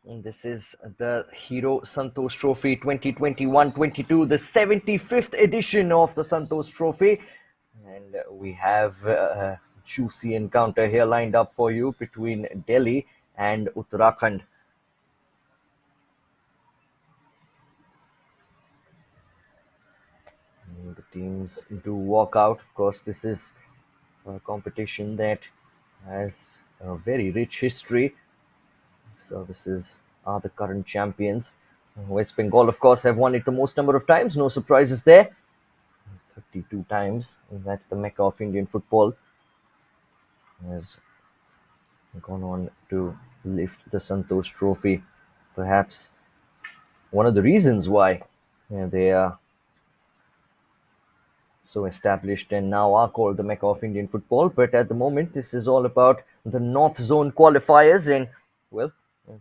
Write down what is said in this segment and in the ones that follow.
And this is the Hero Santosh Trophy 2021-22, the 75th edition of the Santosh Trophy. And we have a juicy encounter here lined up for you between Delhi and Uttarakhand. And the teams do walk out. Of course, this is a competition that has a very rich history. Services are the current champions. West Bengal, of course, have won it the most number of times. No surprises there. 32 times. And that's the mecca of Indian football. Has gone on to lift the Santosh Trophy. Perhaps one of the reasons why they are so established and now are called the mecca of Indian football. But at the moment, this is all about the North Zone qualifiers. And, well,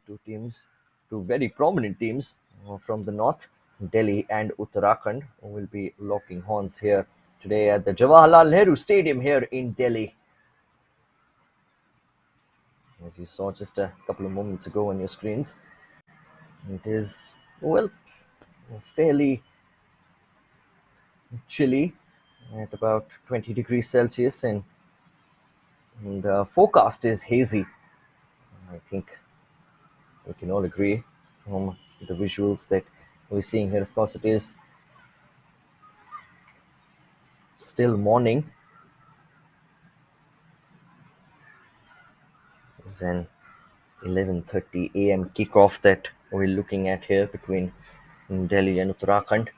two teams two very prominent teams from the north, Delhi and Uttarakhand, will be locking horns here today at the Jawaharlal Nehru Stadium here in Delhi. As you saw just a couple of moments ago on your screens, it is, well, fairly chilly at about 20 degrees Celsius, and the forecast is hazy. I think we can all agree from the visuals that we're seeing here. Of course, it is still morning. It's an 11:30 a.m. kickoff that we're looking at here between Delhi and Uttarakhand.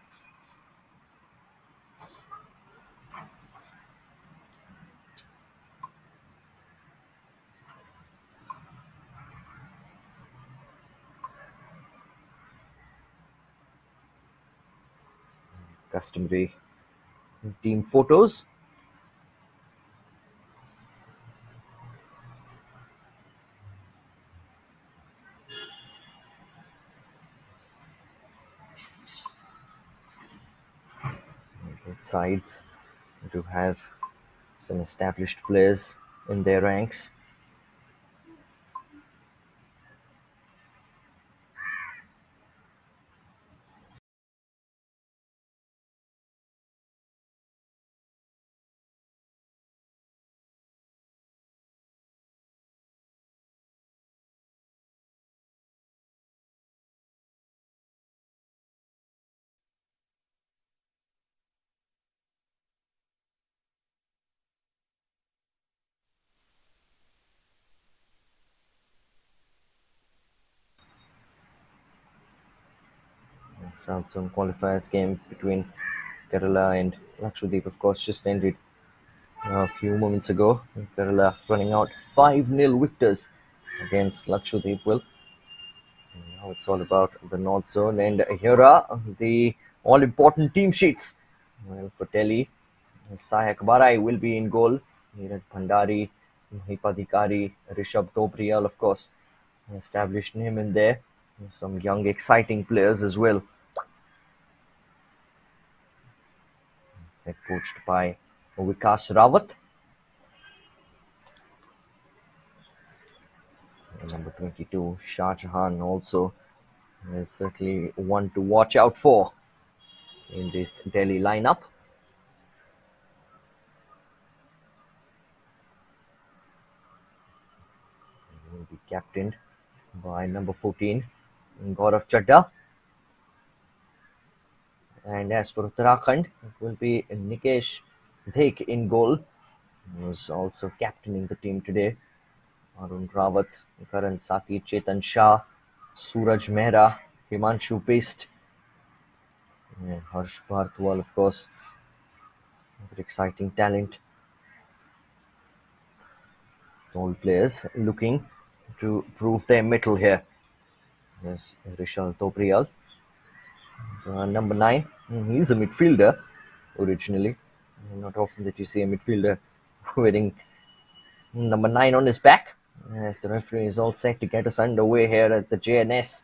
Customary team photos. Both sides do have some established players in their ranks. South Zone qualifiers game between Kerala and Lakshadweep, of course, just ended a few moments ago. Kerala running out 5-0 victors against Lakshadweep. Well, now it's all about the North Zone, and here are the all-important team sheets. Well, for Delhi, Sayak Barai will be in goal. Neeraj Bhandari, Hipadikari, Rishabh Dobriyal, of course, established name in there. Some young, exciting players as well. Head coached by Vikas Rawat. And number 22, Shah Jahan, also is certainly one to watch out for in this Delhi lineup. He will be captained by number 14, Gaurav Chadha. And as for Uttarakhand, it will be Nikesh Dhek in goal, who's also captaining the team today. Arun Rawat, Karan Sati, Chetan Shah, Suraj Mehra, Himanshu Bist, and Harsh Bhartwal, of course, very exciting talent. All players looking to prove their mettle here. There's Rishal Toprial, number 9. He's a midfielder originally. Not often that you see a midfielder wearing number 9 on his back. As the referee is all set to get us underway here at the JNS.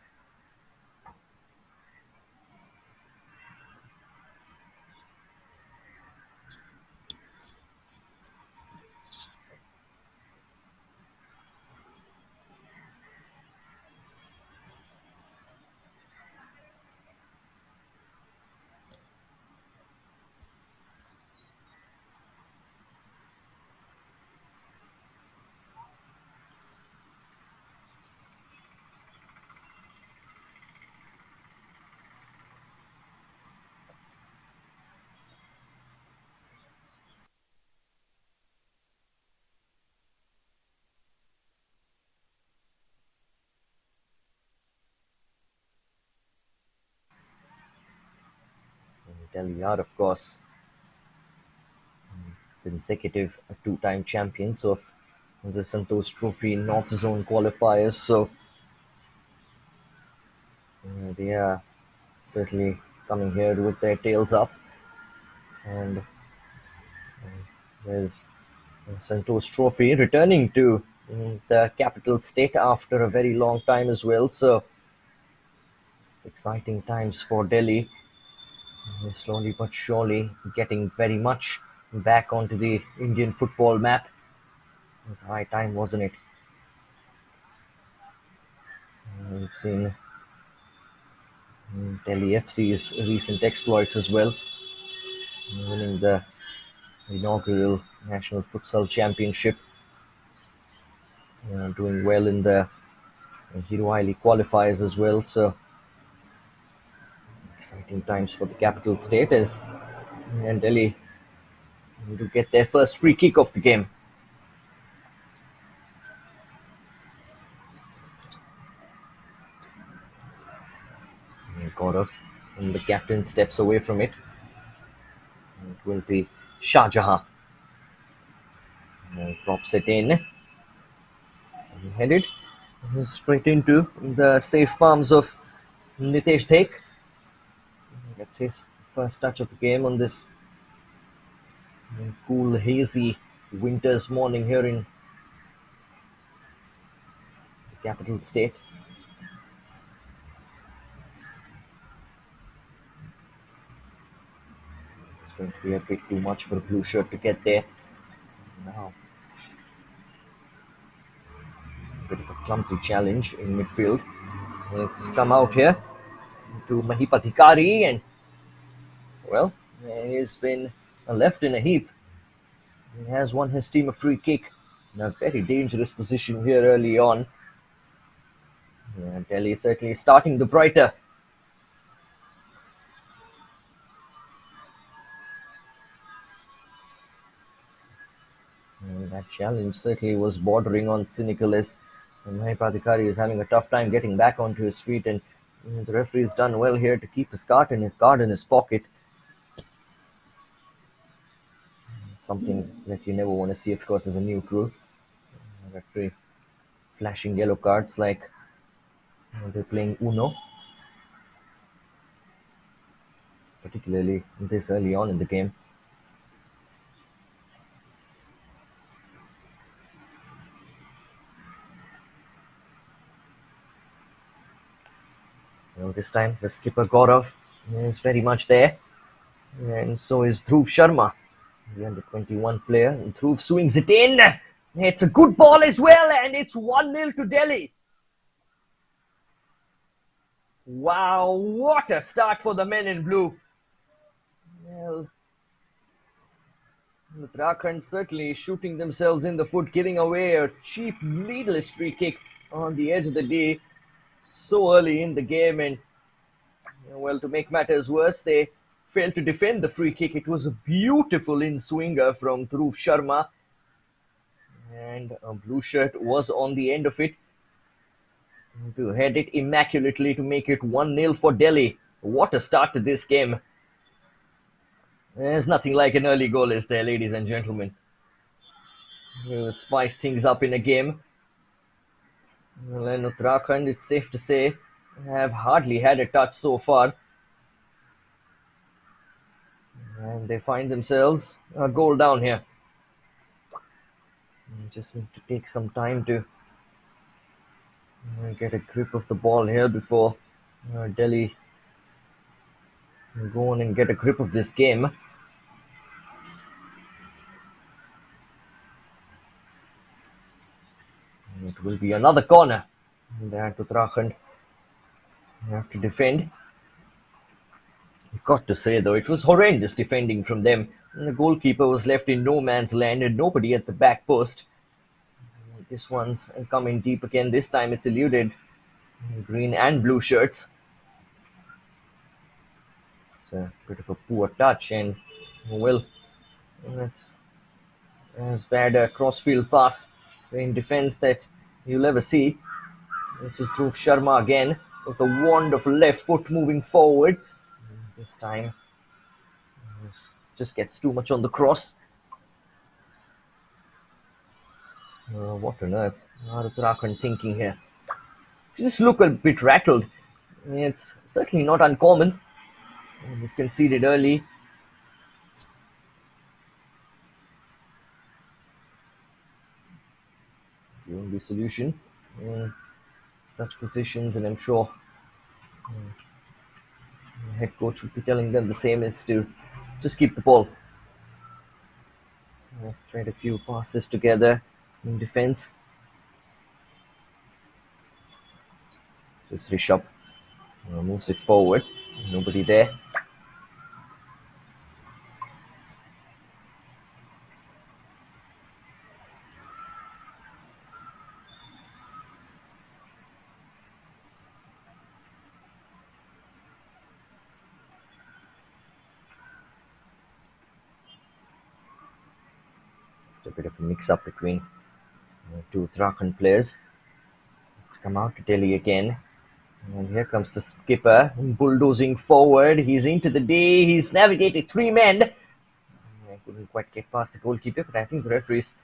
Delhi are, of course, consecutive two-time champions of the Santosh Trophy North Zone qualifiers. So they are certainly coming here with their tails up. And there's Santosh Trophy returning to the capital state after a very long time as well. So Exciting times for Delhi. Slowly but surely getting very much back onto the Indian football map. It was high time, wasn't it? We've seen Delhi FC's recent exploits as well, winning the inaugural National Futsal Championship, doing well in the Hero qualifiers as well. So exciting times for the capital state as and Delhi to get their first free kick of the game. Gaurav, and the captain steps away from it. It will be Shah Jahan. Drops it in. Headed straight into the safe palms of Nitesh Dhek. That's his first touch of the game on this cool, hazy winter's morning here in the capital state. It's going to be a bit too much for a blue shirt to get there. Now, a bit of a clumsy challenge in midfield. It's come out here to Mahipathikari, and well, he's been left in a heap. He has won his team a free kick in a very dangerous position here early on. Delhi certainly starting the brighter. That challenge certainly was bordering on cynical as Mahipadikari is having a tough time getting back onto his feet, and the referee has done well here to keep his card in his pocket. Something that you never want to see, of course, as a neutral. Referee flashing yellow cards like they're playing Uno, particularly this early on in the game. This time the skipper Gaurav is very much there, and so is Dhruv Sharma, the under 21 player. And Dhruv swings it in. It's a good ball as well, and it's 1-0 to Delhi. Wow, what a start for the men in blue. Well, Uttarakhand certainly shooting themselves in the foot, giving away a cheap, needless free kick on the edge of the day so early in the game. And, well, to make matters worse, they failed to defend the free kick. It was a beautiful in-swinger from Dhruv Sharma. And a blue shirt was on the end of it to head it immaculately to make it 1-0 for Delhi. What a start to this game. There's nothing like an early goal, is there, ladies and gentlemen? You spice things up in a game. Well, in Uttarakhand, it's safe to say, have hardly had a touch so far. And they find themselves a goal down here. You just need to take some time to get a grip of the ball here before Delhi go on and get a grip of this game. It will be another corner that Uttarakhand have to defend. I've got to say though, it was horrendous defending from them. And the goalkeeper was left in no man's land and nobody at the back post. This one's coming deep again. This time it's eluded green and blue shirts. It's a bit of a poor touch, and well, that's as bad a crossfield pass in defense that you'll ever see. This is Dhruv Sharma again with a wonderful left foot moving forward. This time just gets too much on the cross. What on earth are Uttarakhand thinking here? They just look a bit rattled. It's certainly not uncommon. They conceded early. The only solution in such positions, and I'm sure The head coach would be telling them the same, is to just keep the ball. Let's trade a few passes together in defense. This is Rishabh. Moves it forward. Nobody there. It's a bit of a mix-up between two Uttarakhand players. Let's come out to Delhi again. And here comes the skipper, bulldozing forward. He's into the D. He's navigated three men. I couldn't quite get past the goalkeeper, but I think the referee's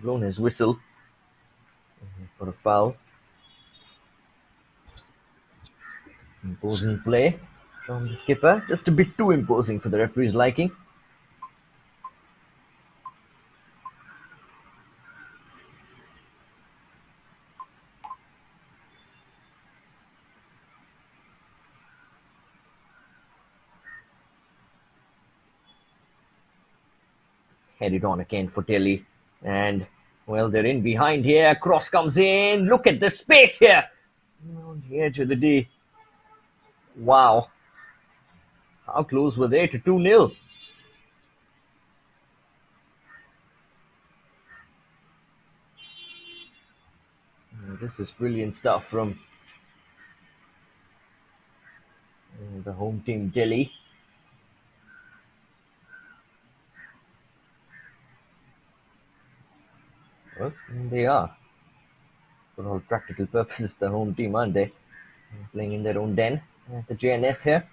blown his whistle for a foul. Imposing play from the skipper. Just a bit too imposing for the referee's liking. Headed on again for Delhi. And, well, they're in behind here. Cross comes in. Look at the space here. On the edge of the D. Wow. How close were they to 2-0? This is brilliant stuff from the home team Delhi. Well, they are. For all practical purposes, the home team, aren't they? Playing in their own den at the JNS here.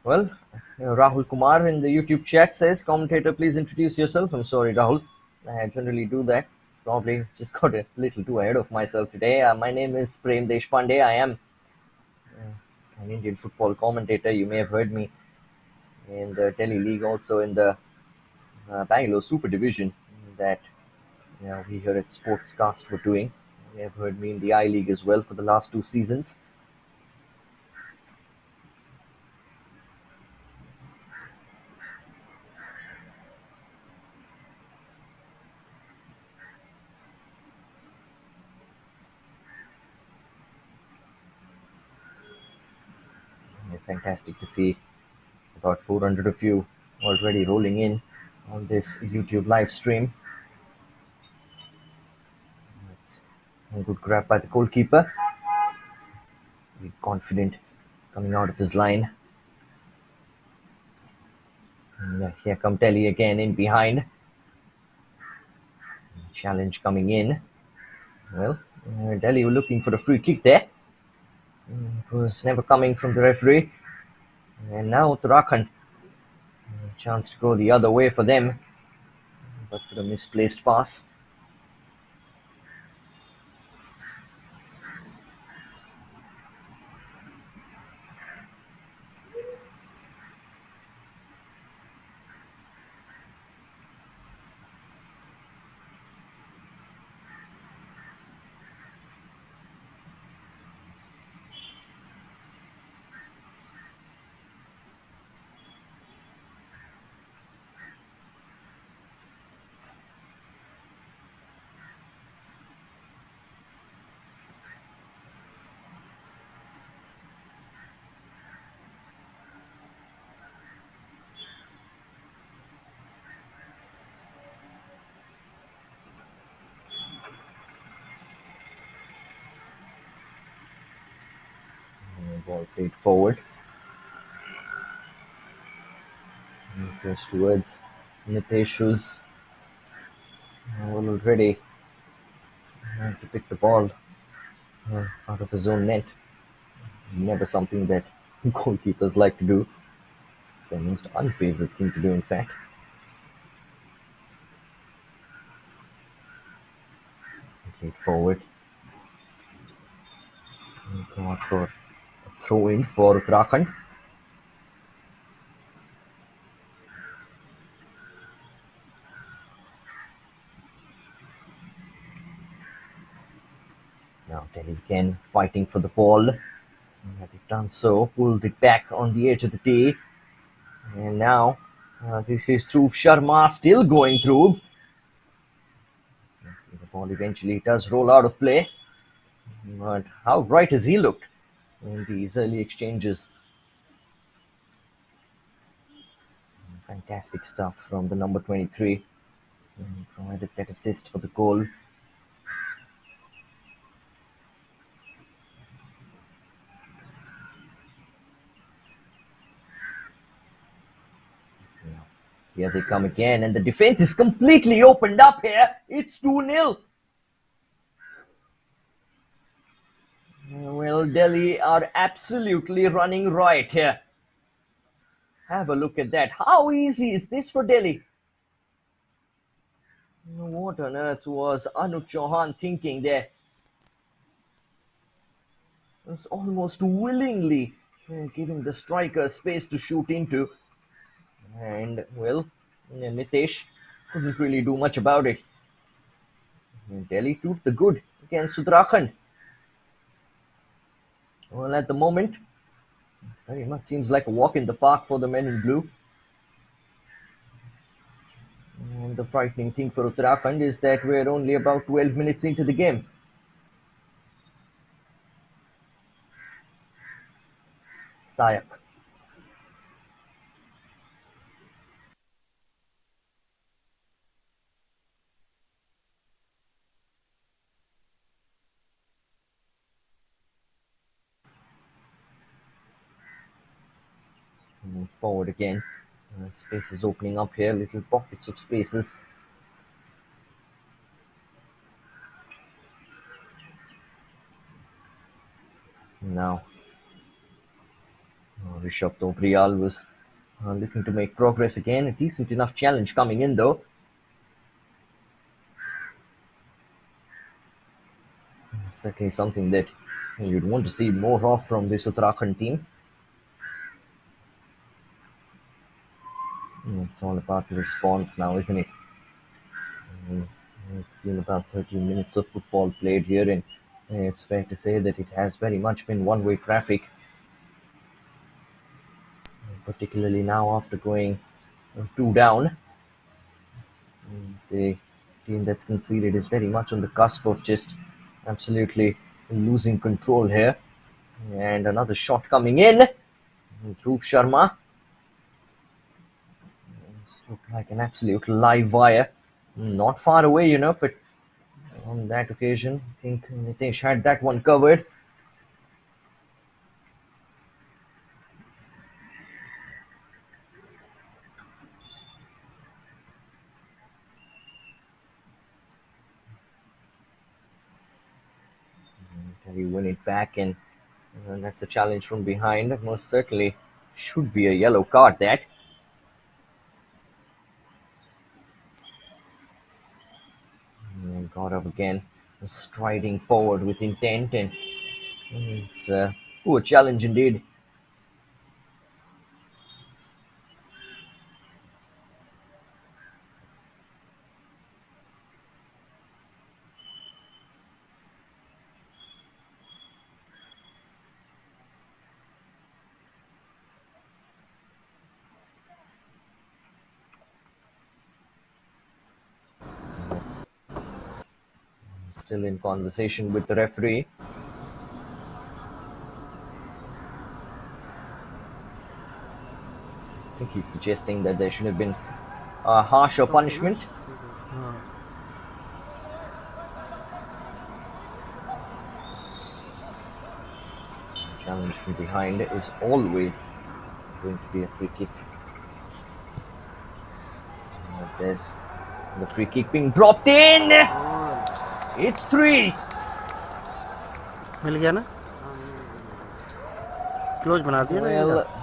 Well, Rahul Kumar in the YouTube chat says, commentator, please introduce yourself. I'm sorry, Rahul. I generally do that. Probably just got a little too ahead of myself today. My name is Prem Deshpande. I am an Indian football commentator. You may have heard me in the Delhi League, also in the Bangalore Super Division that we here at Sportscast were doing. You may have heard me in the I League as well for the last 2 seasons. Fantastic to see about 400 of you already rolling in on this YouTube live stream. That's a good grab by the goalkeeper. Very confident coming out of his line. And here come Delhi again in behind. Challenge coming in. Well, Delhi were looking for a free kick there. It was never coming from the referee. And now Uttarakhand. A chance to go the other way for them. But for a misplaced pass. Ball played forward. And goes towards Nitesh, who's already to pick the ball out of his own net. Never something that goalkeepers like to do. The most unfavorite thing to do, in fact. Played forward. Not for a throw in for Uttarakhand. Now Delhi again fighting for the ball. Had it done so, pulled it back on the edge of the tee. And now this is through Sharma, still going through. The ball eventually does roll out of play. But how bright has he looked in these early exchanges? Fantastic stuff from the number 23. And provided that assist for the goal. Here they come again, and the defense is completely opened up here. It's 2-0. Well, Delhi are absolutely running riot here. Have a look at that. How easy is this for Delhi? What on earth was Anuj Chauhan thinking there? Was almost willingly giving the striker space to shoot into. And, well, Nitesh couldn't really do much about it. Delhi took the good against Uttarakhand. Well, at the moment, very much seems like a walk in the park for the men in blue. And the frightening thing for Uttarakhand is that we're only about 12 minutes into the game. Sayak. Move forward again. Space is opening up here, little pockets of spaces. Now, Rishabh Dobriyal was looking to make progress again. A decent enough challenge coming in though. Certainly something that you'd want to see more of from this Uttarakhand team. It's all about the response now, isn't it? It's been about 13 minutes of football played here, and it's fair to say that it has very much been one-way traffic. Particularly now after going 2 down. The team that's conceded is very much on the cusp of just absolutely losing control here. And another shot coming in. Dhruv Sharma. This looked like an absolute live wire. Not far away, but on that occasion, I think Nitesh had that one covered. Can he win it back? And that's a challenge from behind. Most certainly should be a yellow card, that. And got up again, striding forward with intent, and it's a poor challenge indeed. Still in conversation with the referee. I think he's suggesting that there should have been a harsher punishment. Challenge from behind is always going to be a free kick. There's the free kick being dropped in. It's 3. मिल गया ना close बना दिया ना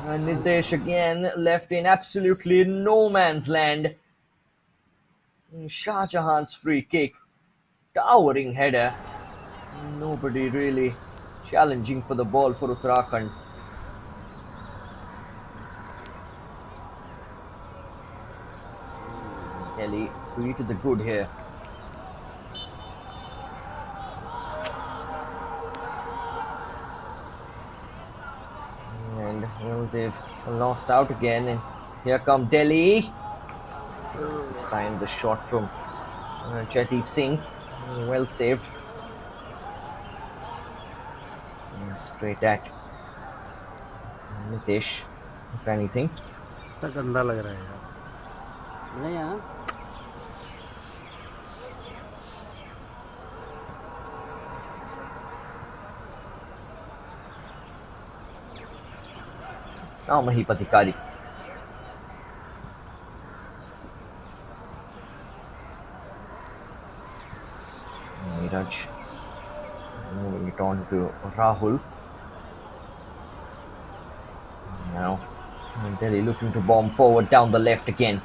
Well, Nitesh again left in absolutely no man's land. Shah Jahan's free kick, towering header. Nobody really challenging for the ball for Uttarakhand. Delhi three to the good here. And well, they've lost out again. And here come Delhi. This time the shot from Jaideep Singh. Well saved. Straight at Nitish, if anything. इतना गंदा लग रहा है यार नहीं यहाँ Now Mahipatikari. Miraj moving it on to Rahul. Now Delhi looking to bomb forward down the left again.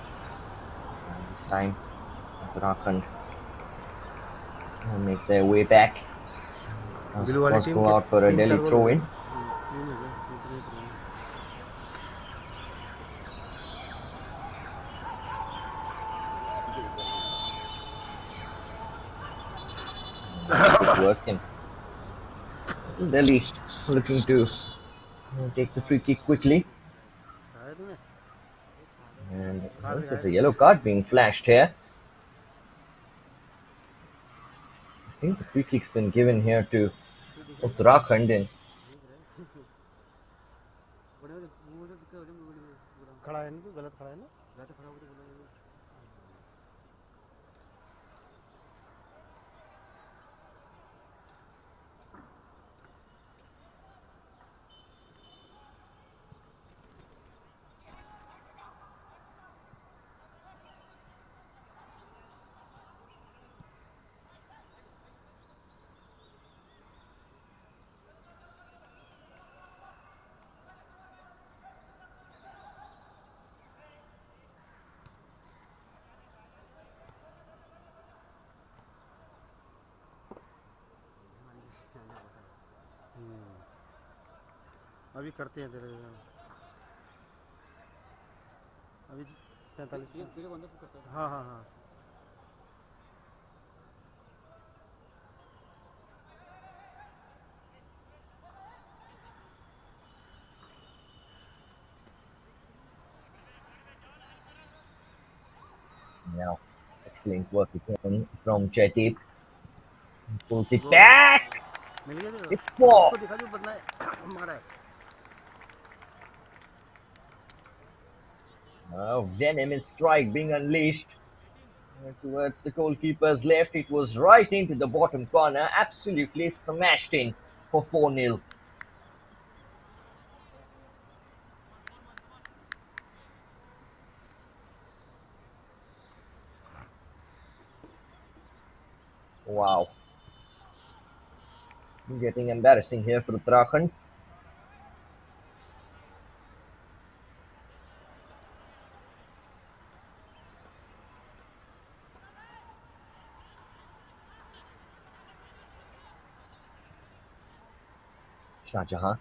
This time Uttarakhand will make their way back. Of blue वाली course, team go के out for a 3-4 Delhi goal throw हो in. गए तीन हो गए तीन throw Good work in Delhi looking to take the free kick quickly. शायद में And कार्ड well, दिखाया there's a था yellow card being flashed here. I think the free kick's been given here to तू दिख रहा है Uttarakhand. And दिख रहा है बड़े बड़े वो तो दिक्कत हो रही है बड़े खड़ा है ना तू गलत खड़ा है ना गलत खड़ा हो तो बोला अभी करते हैं तेरे अभी 45 हाँ हाँ हाँ now, excellent work again from Jaideep. Pulls it वो back. मिल गया तेरे It's को four. उसको दिखा जो बदला है मारा है Venom and strike being unleashed towards the goalkeeper's left. It was right into the bottom corner. Absolutely smashed in for 4-0. Wow. Getting embarrassing here for Uttarakhand. Shahjahan.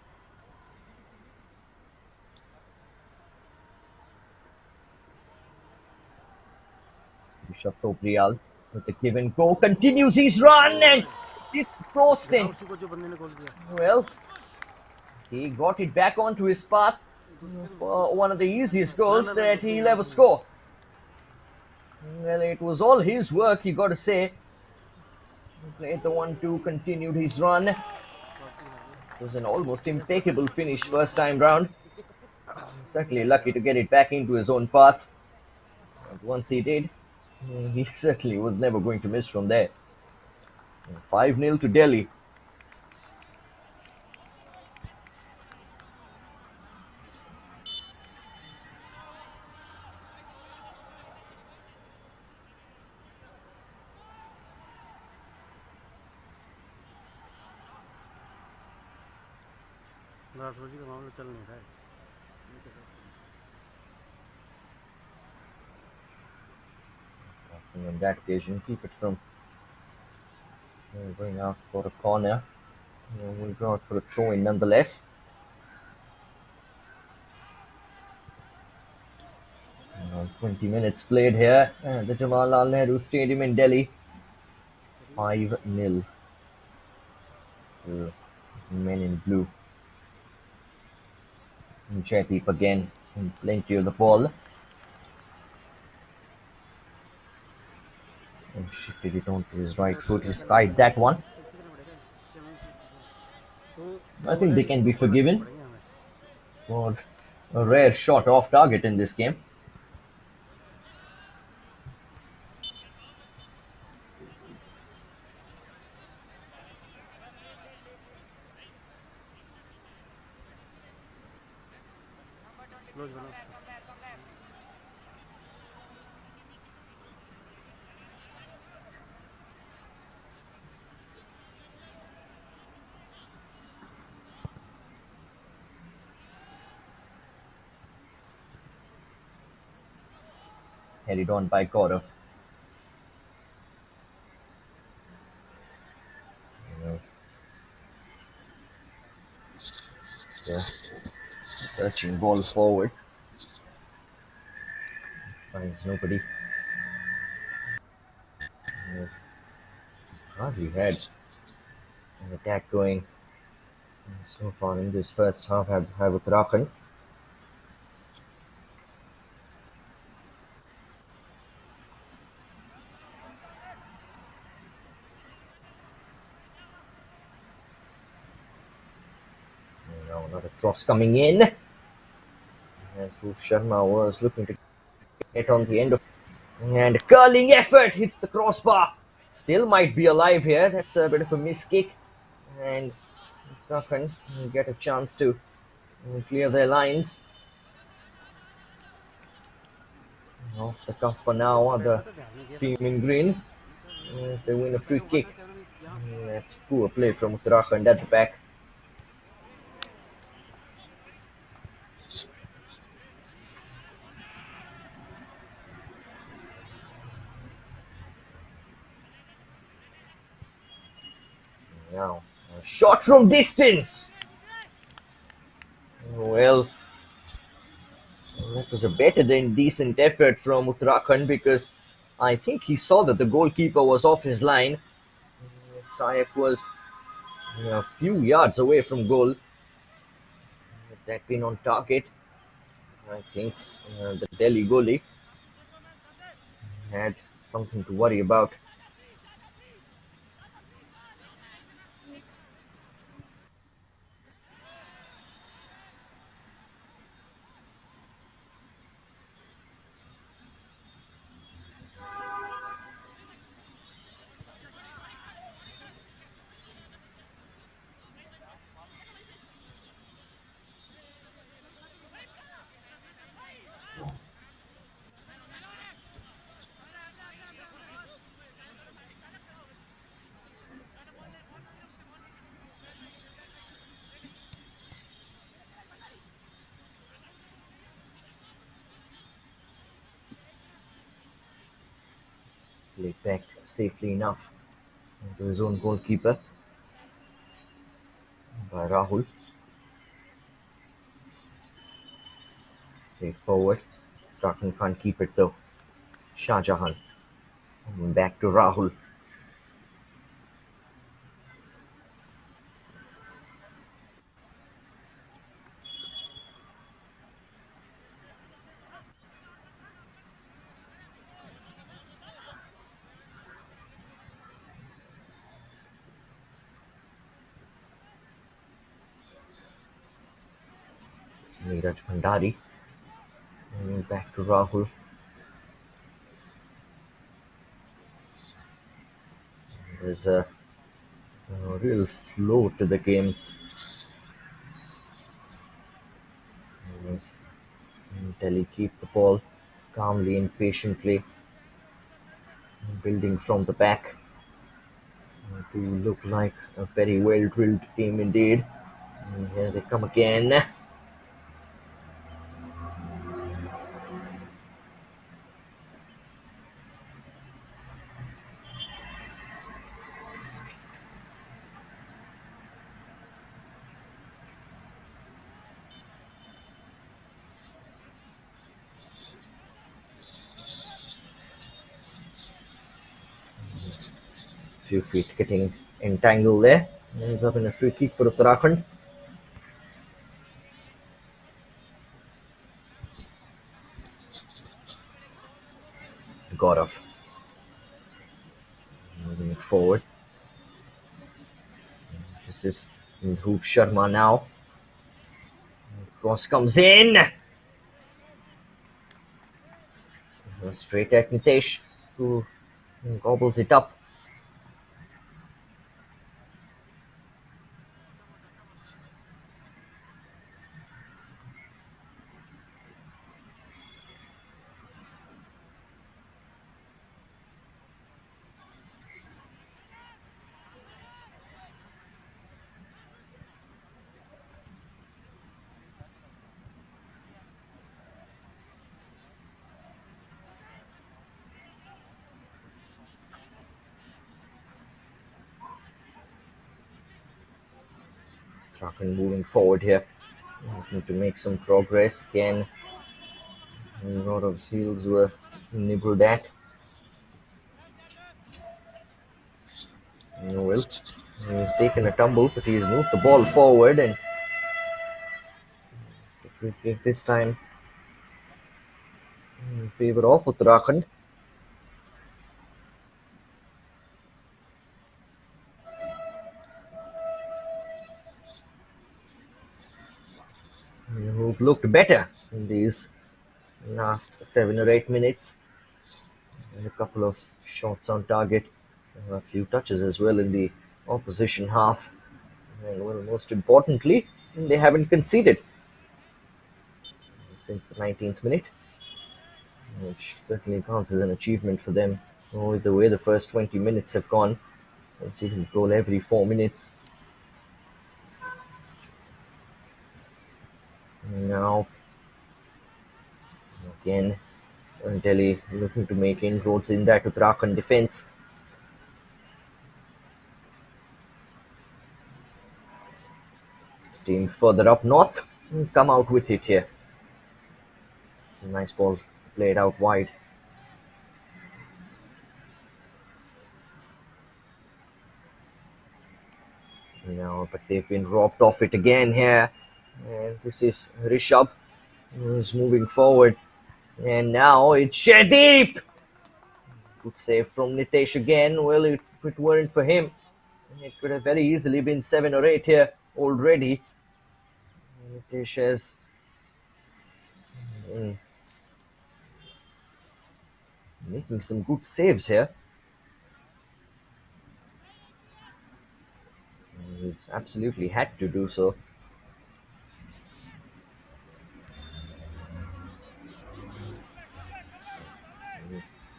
Bishop Toprial with the give and go. Continues his run and it's crossed दिखा in. उसी को जो बंदे ने call किया Well, he got it back onto his path for one of the easiest ना goals ना ना that उसको he'll नहीं ever उसको नहीं score. Well, it was all his work, you got to say. He played the 1-2, continued his run. It was an almost impeccable finish first time round. Certainly lucky to get it back into his own path. And once he did, he certainly was never going to miss from there. 5-0 to Delhi. राष्ट्रपति का मामला चल नहीं रहा है On that occasion, keep it from going out for a corner. We'll go out for a throw in nonetheless. 20 minutes played here at the Jawaharlal Nehru Stadium in Delhi. 5-0 to men in blue. And Jaideep again, some plenty of the ball. And shifted it onto his right तो foot. He क्या करना skied पड़ेगा that one. कैसे करना पड़ेगा क्या मैं I तो think है they can इसको be ऊपर रखने forgiven पड़ेंगे हमें for a rare shot off target in this game. Close बना उसको Headed on by Gaurav. You know, searching ball forward. Finds nobody. Hardly had an attack going so far in this first half. Have Uttarakhand. Now another cross coming in. And Dhruv Sharma was looking to get on the end of. And a curling effort hits the crossbar. Still might be alive here. That's a bit of a miss kick. And Uttarakhand get a chance to clear their lines. Off the cuff for now, बैठा the था ध्यान नहीं दिया था team in green as they win a अरे free ऊपर kick. था camera यहाँ That's poor play from Uttarakhand at the back. Now, a shot from distance. Well, that was a better than decent effort from Uttarakhand because I think he saw that the goalkeeper was off his line. Sayak was a few yards away from goal. Had that been on target, I think the Delhi goalie had something to worry about. Played back safely enough into his own goalkeeper by Rahul. Played forward. Uttarakhand can't keep it though. Shah Jahan. Back to Rahul. Neeraj Bhandari. Back to Rahul. There's a real flow to the game. As Delhi keep the ball calmly and patiently, building from the back to look like a very well drilled team indeed. And here they come again. Few feet getting entangled there. Ends up in a free kick for Uttarakhand. Gaurav moving forward. This is Dhruv Sharma now. Cross comes in. Straight at Nitesh, who gobbles it up. Uttarakhand moving forward here. Looking to make some progress. Again, a lot of seals were nibbled at. Well, he's taken a tumble, but he's moved the ball forward, and the free kick this time in favour of Uttarakhand. Who've looked better in these last 7 or 8 minutes. And a couple of shots on target, a few touches as well in the opposition half. And well, most importantly, they haven't conceded since the 19th minute, which certainly counts as an achievement for them. With the way the first 20 minutes have gone, conceding a goal every 4 minutes. Now, again, Delhi looking to make inroads in that Uttarakhand defence. Team further up north come out with it here. It's a nice ball played out wide. No, but they've been robbed off it again here. And this is Rishabh who's moving forward. And now it's Shadeep! Good save from Nitesh again. Well, if it weren't for him, it could have very easily been 7 or 8 here already. Nitesh has making some good saves here. He's absolutely had to do so.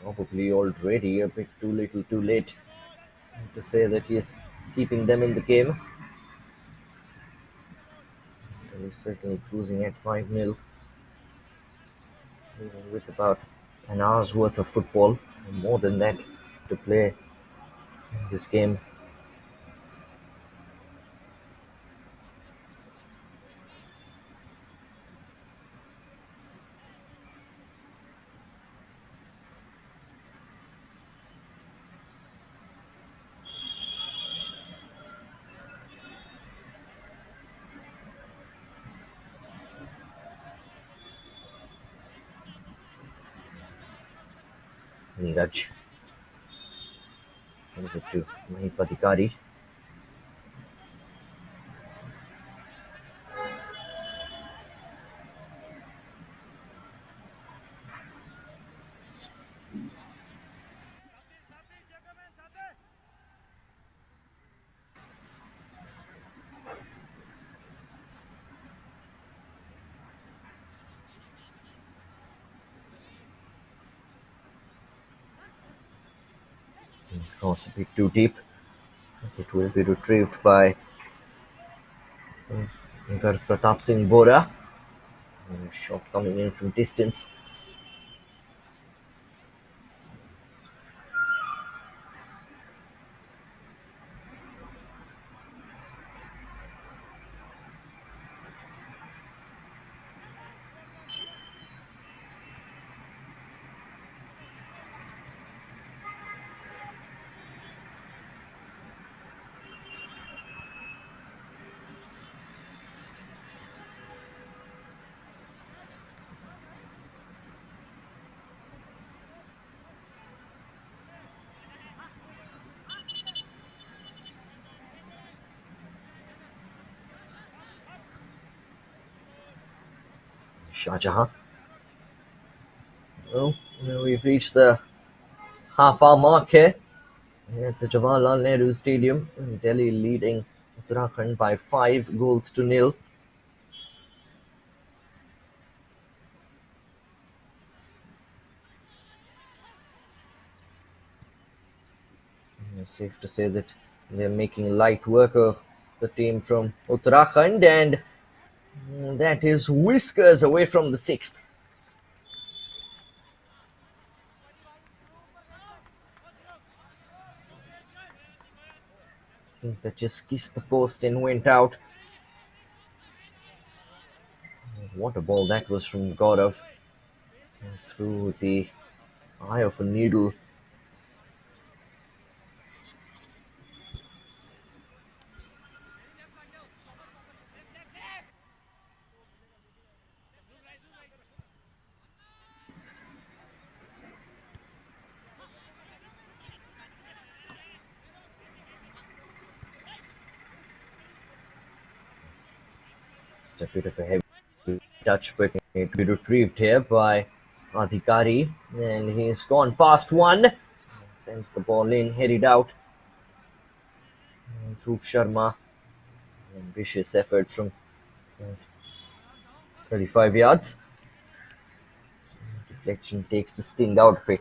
Probably already a bit too little too late to say that he's keeping them in the game. And he's certainly cruising at 5-0, even with about an hour's worth of football, more than that, to play in this game. Neeraj. What is it to Mahipadikari? Cross a bit too deep. It will be retrieved by Garv Pratap Singh Bora. Shot coming in from distance. Shahjahan. Well, we've reached the half-hour mark here at the Jawaharlal Nehru Stadium. Delhi leading Uttarakhand by 5 goals to nil. Safe to say that they're making light work of the team from Uttarakhand, and that is whiskers away from the sixth. I think that just kissed the post and went out. What a ball that was from Gaurav, through the eye of a needle. Just a bit of a heavy touch, but it will be retrieved here by Adhikari, and he's gone past one. Sends the ball in, headed out through Sharma. Ambitious effort from uh, 35 yards. Deflection takes the sting out of it.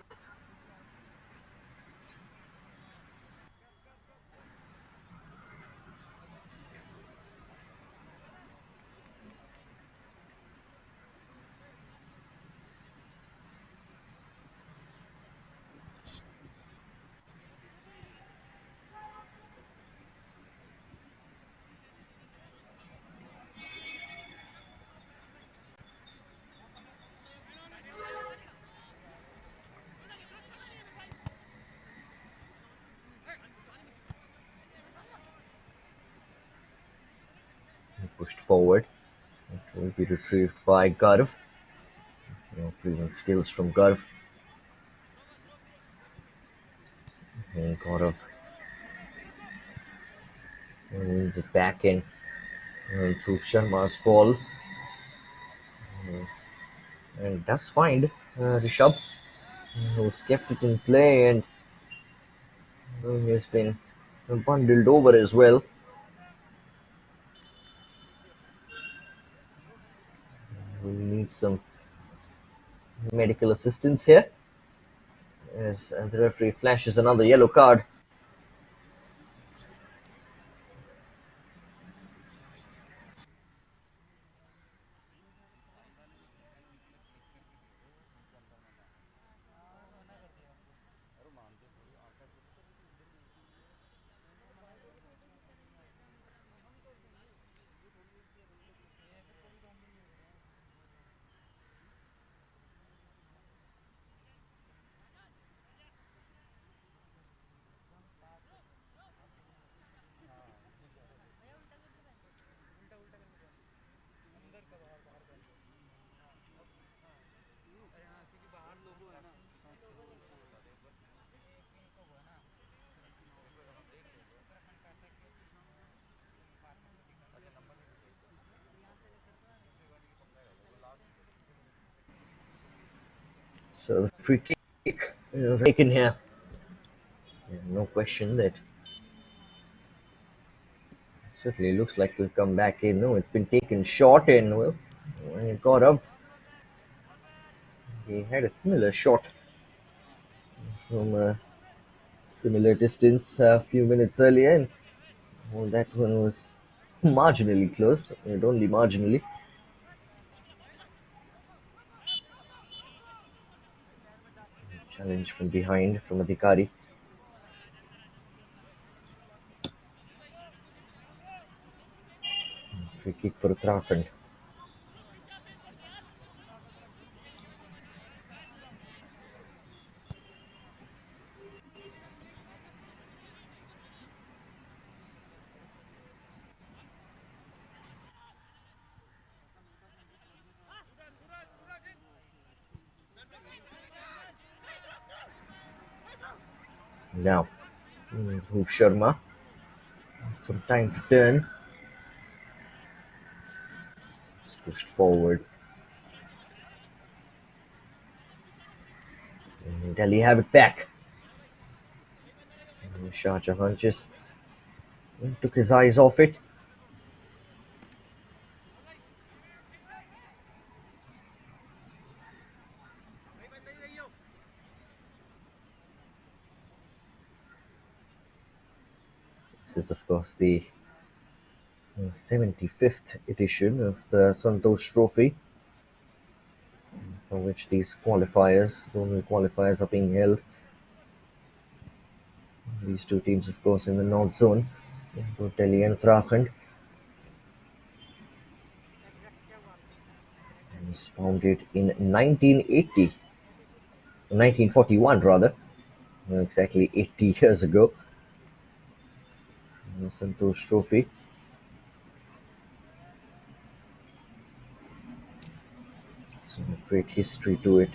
Pushed forward. It will be retrieved by Garv. Brilliant skills from Garv. And Gaurav wins it back in through Sharma's ball. And does find Rishabh, who's kept it in play, and he has been bundled over as well. We need some medical assistance here, as the referee flashes another yellow card. So the free kick taken here. No question that certainly looks like we'll come back in. No, it's been taken short, and well, when it got up, he had a similar shot from a similar distance a few minutes earlier, and well, that one was marginally close, and only marginally. Challenge from behind from Adhikari. Free kick for Uttarakhand. Now, Dhruv Sharma. Some time to turn. It's pushed forward. Delhi have it back. Shah Jahan just took his eyes off it. This is, of course, the 75th edition of the Santosh Trophy, for which these qualifiers, zonal qualifiers, are being held. These two teams, of course, in the North Zone, both Delhi and Uttarakhand. It was founded in 1980, 1941 rather, exactly 80 years ago. The Santosh Trophy. So a great history to it.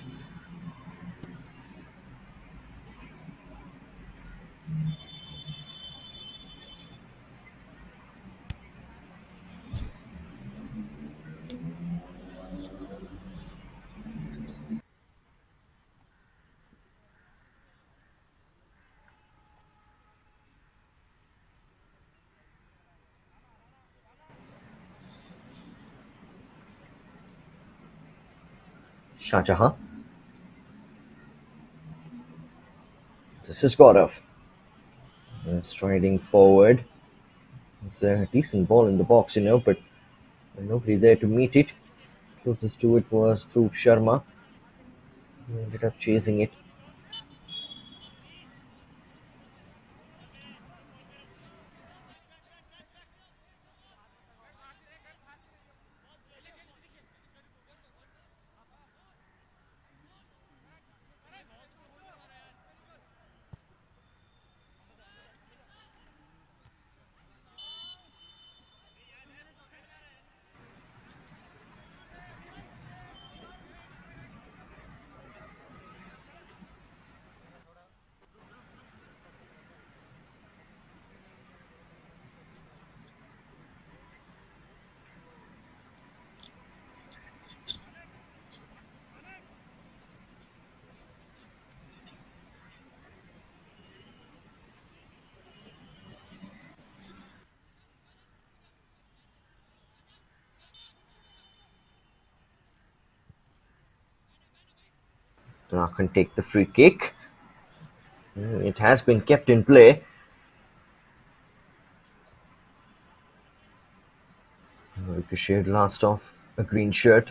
Shah Jahan. This is Gaurav. Striding forward. It's a decent ball in the box, but nobody there to meet it. Closest to it was Dhruv Sharma. He ended up chasing it. Can take the free kick. It has been kept in play. Ricocheted last off a green shirt.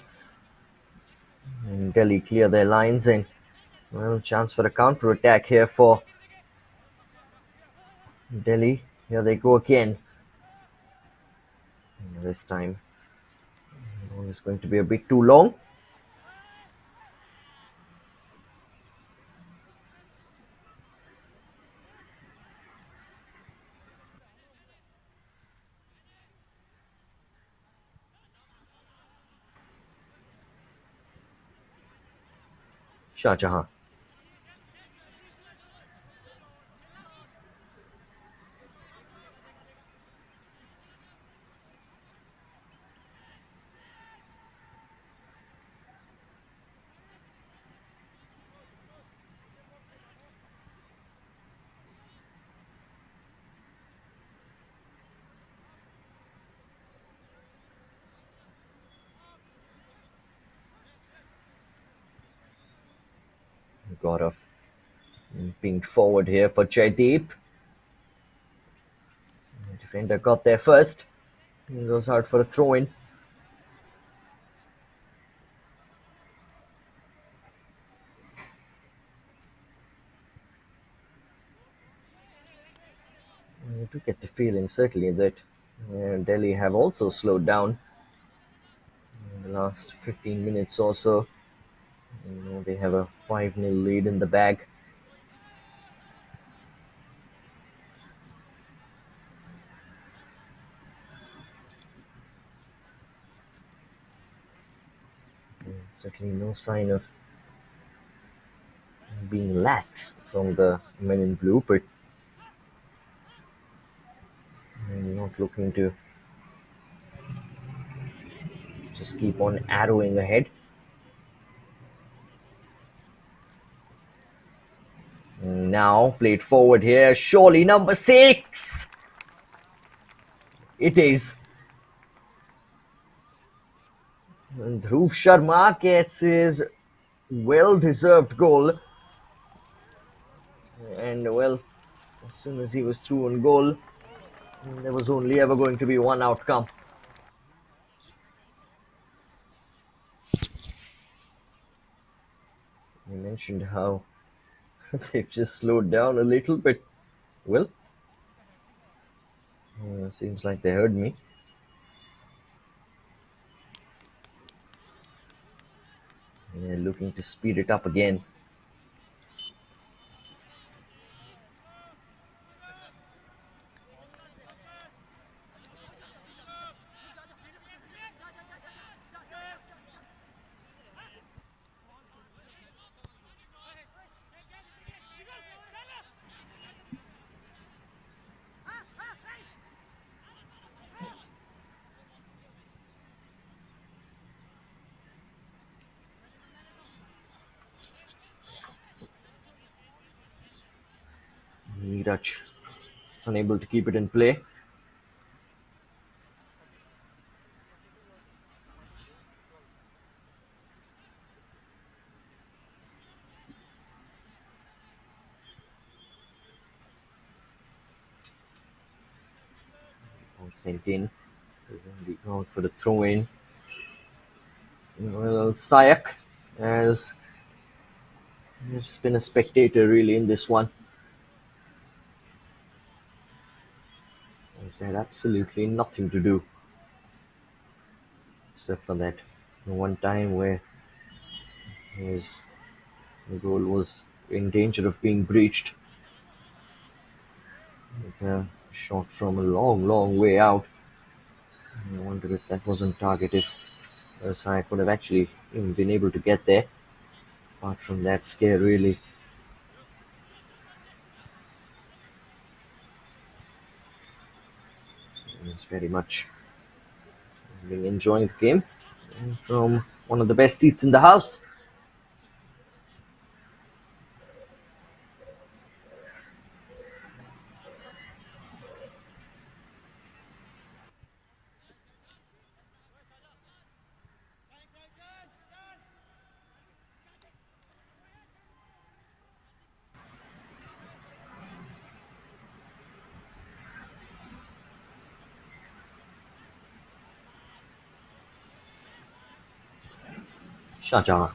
And Delhi clear their lines and well, chance for a counter attack here for Delhi. Here they go again. And this time, it's going to be a bit too long. Shah Jahan. Gaurav being forward here for Jaideep. The defender got there first. He goes out for a throw in. You do get the feeling, certainly, that Delhi have also slowed down in the last 15 minutes or so. They have a 5-0 lead in the bag. Certainly no sign of being lax from the men in blue, but not looking to just keep on arrowing ahead. Now played forward here. Surely number 6. It is. And Dhruv Sharma gets his well-deserved goal. And well, as soon as he was through on goal, there was only ever going to be one outcome. I mentioned how they've just slowed down a little bit. Well, seems like they heard me. They're looking to speed it up again. Neeraj unable to keep it in play. Sent in. Out for the throw in. Well, Sayak has just been a spectator really in this one. He's had absolutely nothing to do except for that one time where his goal was in danger of being breached. A shot from a long, long way out. I wonder if that wasn't target, if Sayak would have actually even been able to get there. Apart from that scare, really. He's very much been enjoying the game from one of the best seats in the house. Shahjahan.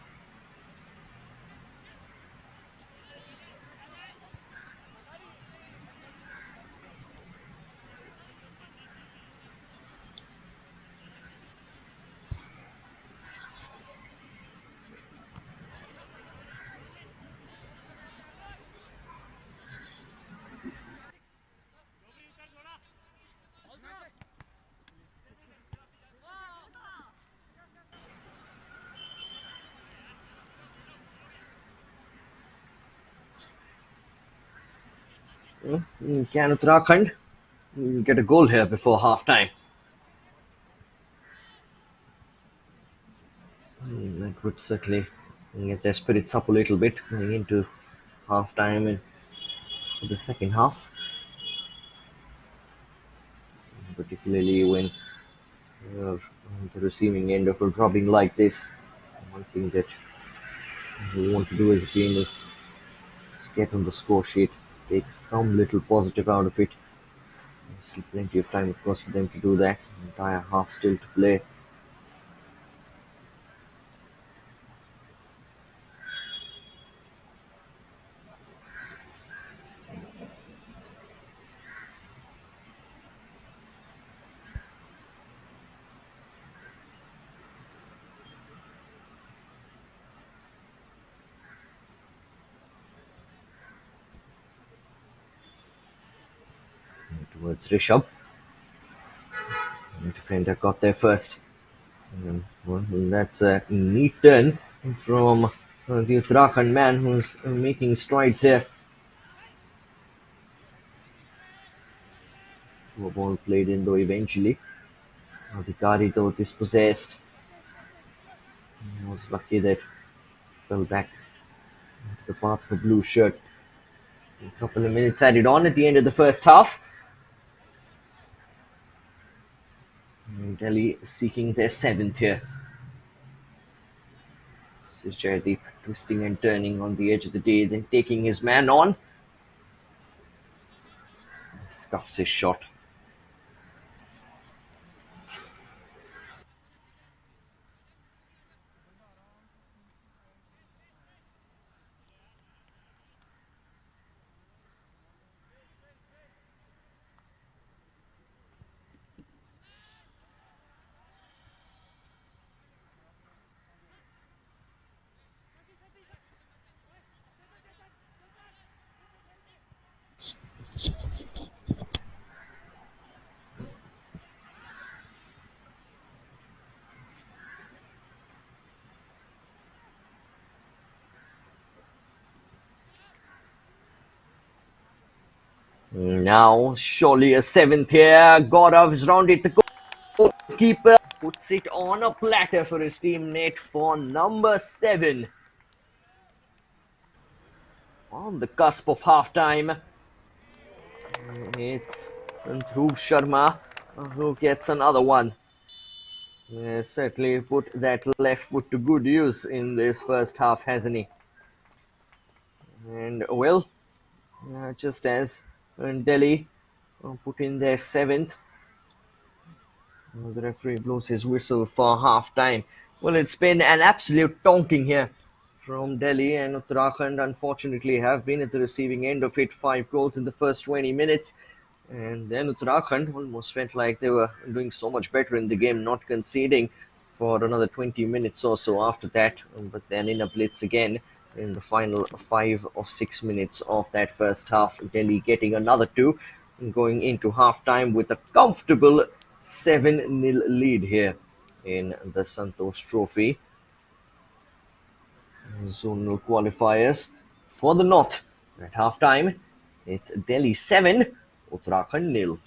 Can Uttarakhand get a goal here before half time? That would certainly get their spirits up a little bit going into half time and for the second half, particularly when you're on the receiving end of a drubbing like this. One thing that we want to do as a team is just get on the score sheet, take some little positive out of it. There's still plenty of time, of course, for them to do that. Entire half still to play. Towards Rishabh. The defender got there first. Well, that's a neat turn from the Uttarakhand man who's making strides here. The ball played in though eventually. Adhikari though dispossessed. He was lucky that fell back into the path of a blue shirt. A couple of minutes added on at the end of the first half. Delhi seeking their seventh here. This is Jaydeep twisting and turning on the edge of the day, then taking his man on. Scuffs his shot. Now, surely a seventh here. Gaurav's rounded the goalkeeper. Puts it on a platter for his teammate for number 7. On the cusp of half time, it's Dhruv Sharma who gets another one. Certainly put that left foot to good use in this first half, hasn't he? And well, just as Delhi put in their 7th, the referee blows his whistle for half time. Well, it's been an absolute tonking here from Delhi, and Uttarakhand unfortunately have been at the receiving end of it. 5 goals in the first 20 minutes. And then Uttarakhand almost felt like they were doing so much better in the game, not conceding for another 20 minutes or so after that. But then in a blitz again in the final 5 or 6 minutes of that first half, Delhi getting another two and going into half time with a comfortable 7-0 lead here in the Santosh Trophy zonal qualifiers for the North. At half time, it's Delhi 7, Uttarakhand nil.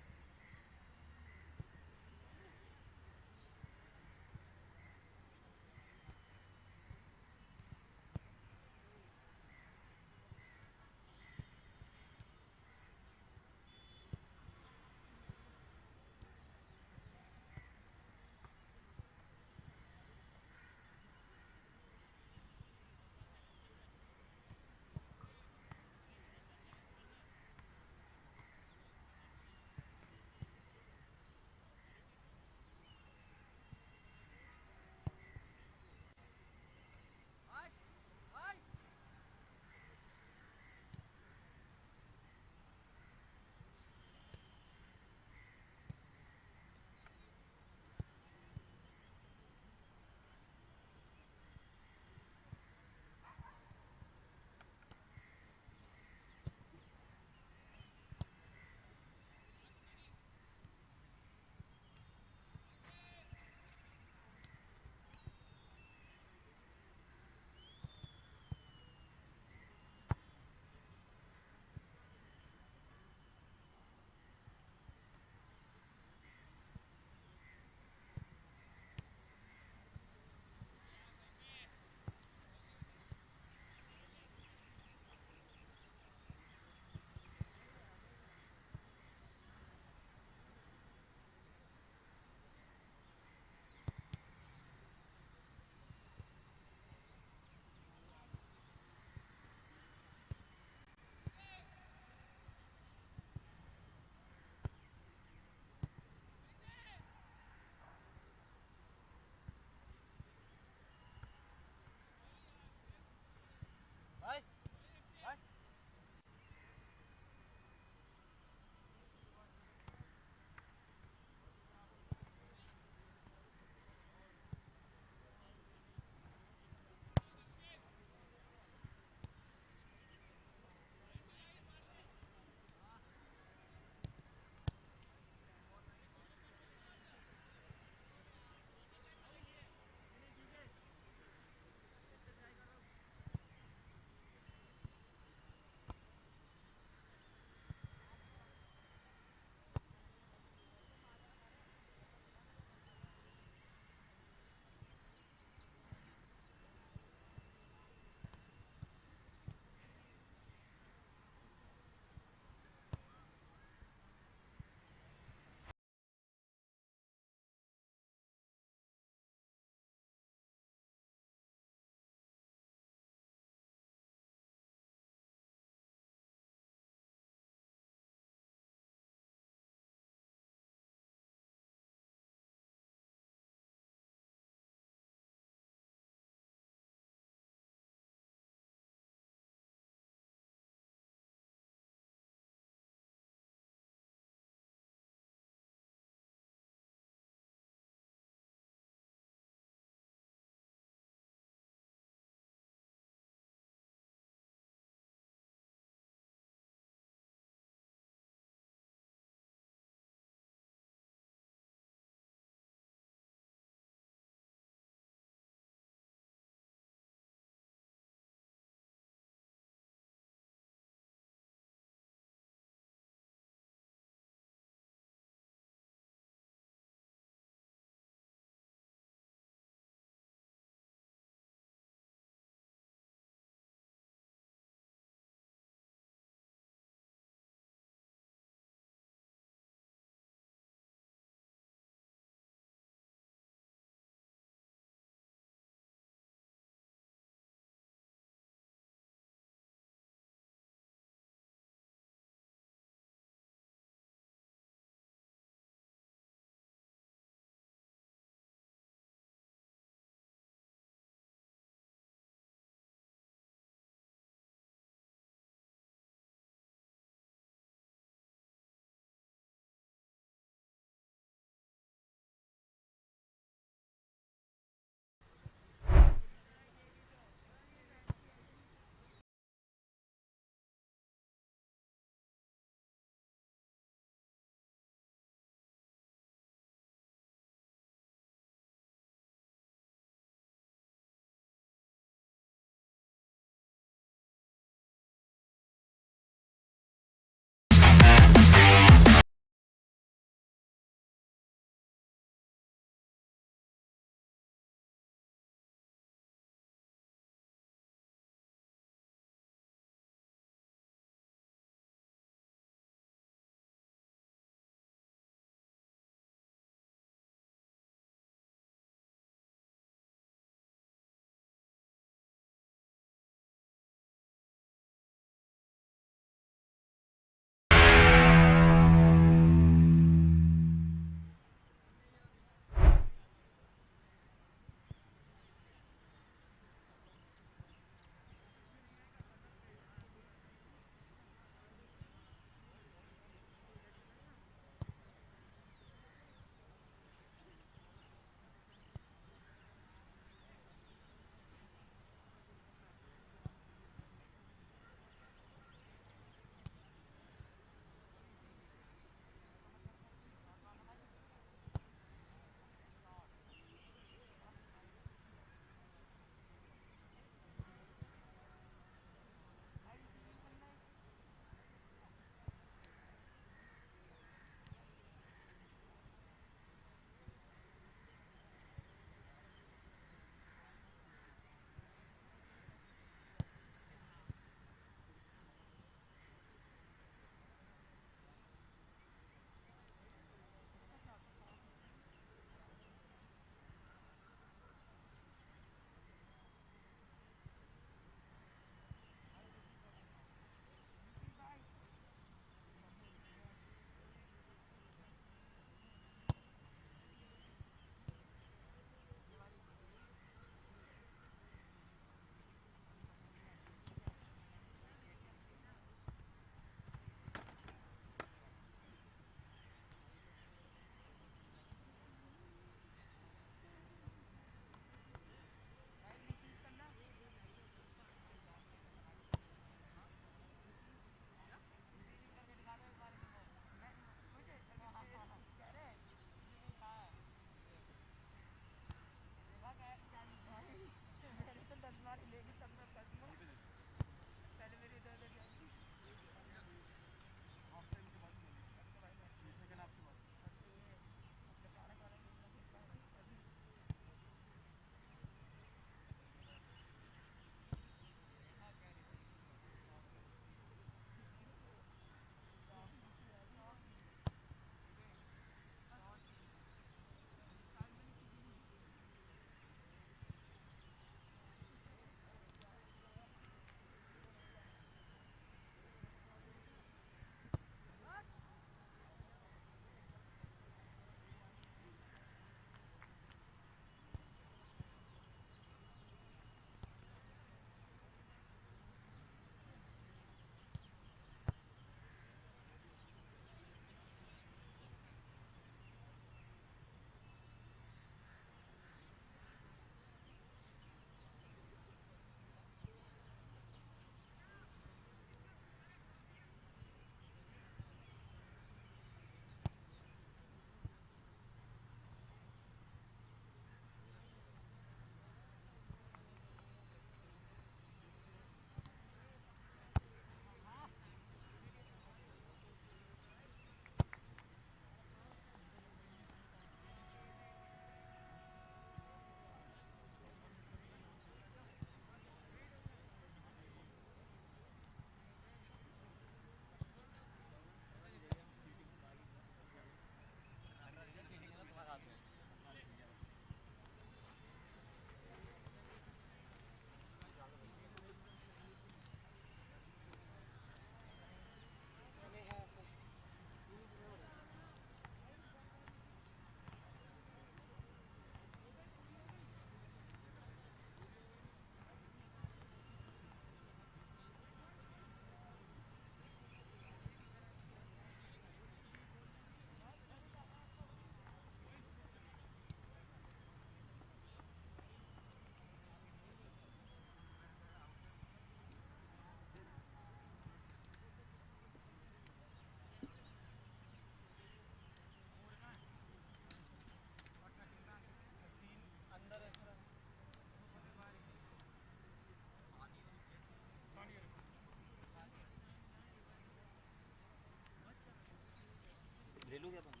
वहाँ से ले लो भैया।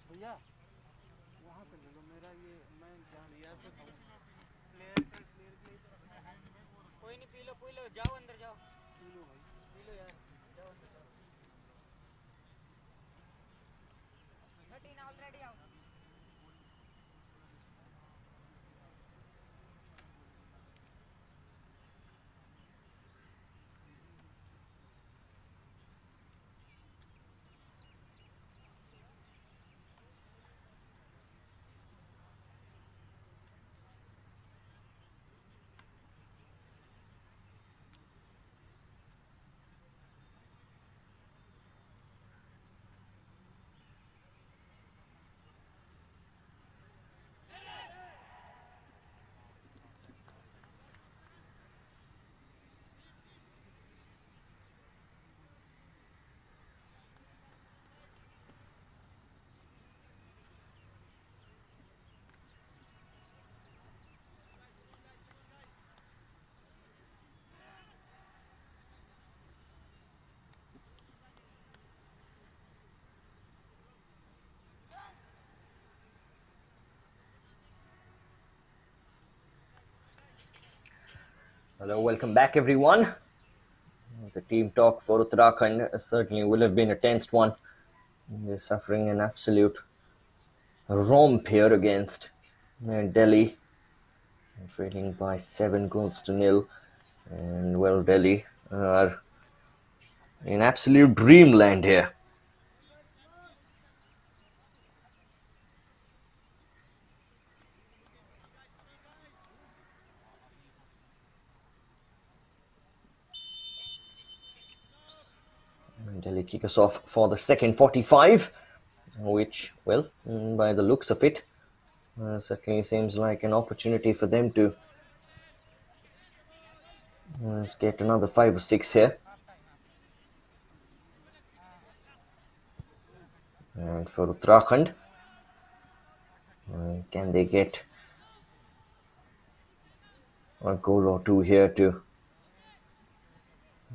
भैया वहाँ पे ले लो, मेरा ये मैं जान लिया से खाऊं। पी लो भाई। Hello, welcome back, everyone. The team talk for Uttarakhand certainly will have been a tense one. They're suffering an absolute romp here against Delhi, trailing by 7 goals to nil. And well, Delhi are in absolute dreamland here. And Delhi kick us off for the second 45, which, well, by the looks of it, certainly seems like an opportunity for them to get another 5 or 6 here. And for Uttarakhand, can they get a goal or two here to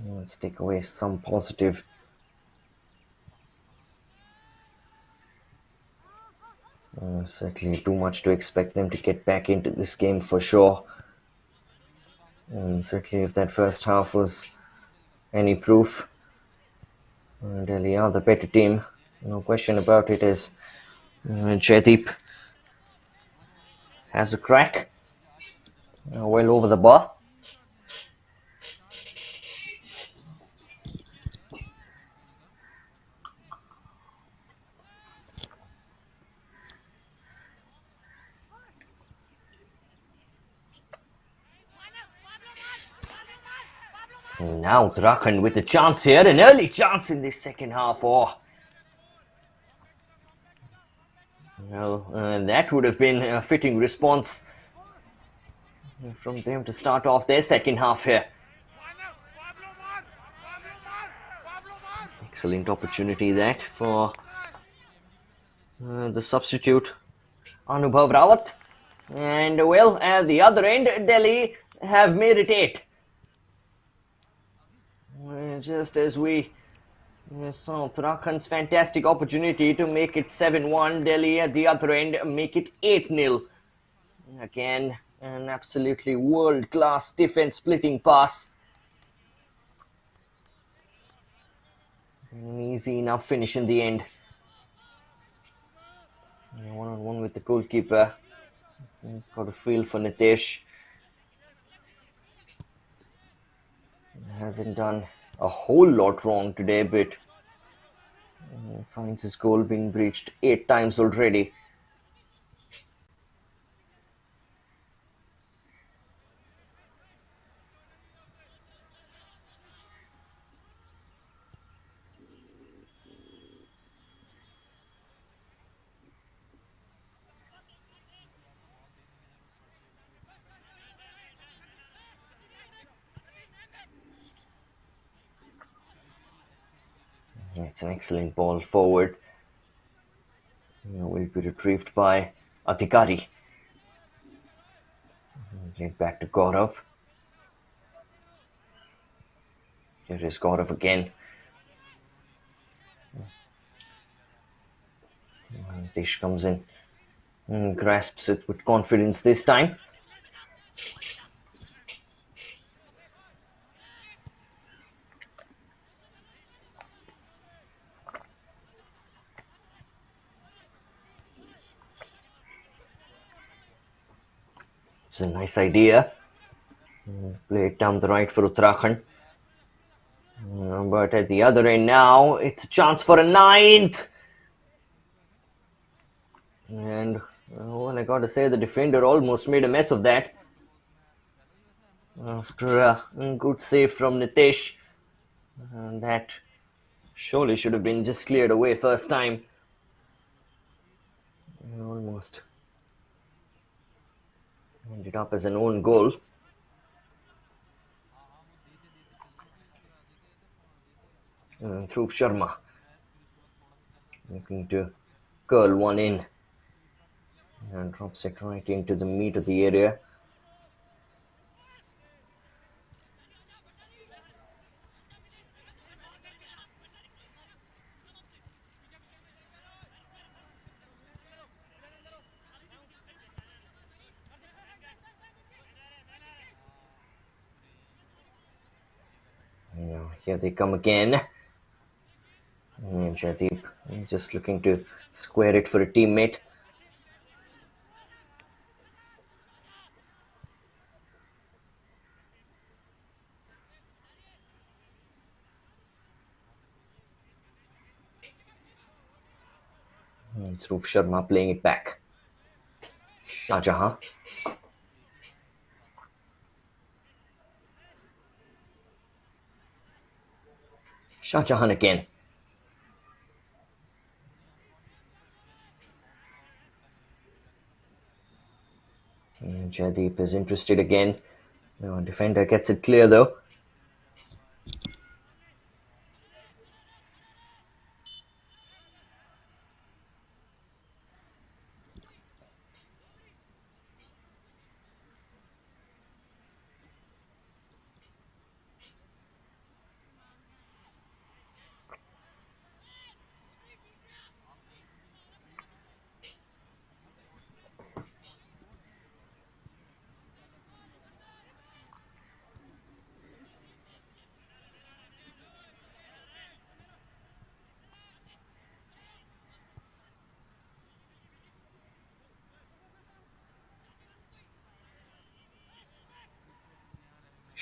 let's take away some positive? Certainly too much to expect them to get back into this game for sure. And certainly if that first half was any proof, Delhi are the better team. No question about it, as Jaideep has a crack well over the bar. Now Uttarakhand with a chance here, an early chance in this second half. Oh, well, that would have been a fitting response from them to start off their second half here. Excellent opportunity that for the substitute Anubhav Rawat. And well, at the other end, Delhi have made it 8. Just as we saw Uttarakhand's fantastic opportunity to make it 7-1, Delhi at the other end make it 8-0. Again, an absolutely world-class defense splitting pass. An easy enough finish in the end. One-on-one with the goalkeeper. Got a feel for Nitesh. Hasn't done a whole lot wrong today, but finds his goal being breached 8 times already. It's an excellent ball forward. Will be retrieved by Adhikari. Played back to Gaurav. Here is Gaurav again. Dish comes in and grasps it with confidence this time. It's a nice idea. Play it down the right for Uttarakhand. But at the other end now, it's a chance for a ninth. And, well, I gotta say, the defender almost made a mess of that. After a good save from Nitesh, that surely should have been just cleared away first time. Almost ended up as an own goal. Through Sharma. Looking to curl one in. And drops it right into the meat of the area. Here they come again. And Jaideep just looking to square it for a teammate. Through Sharma playing it back. Shahjahan. Shahjahan again. And Jaideep is interested again. Defender gets it clear though.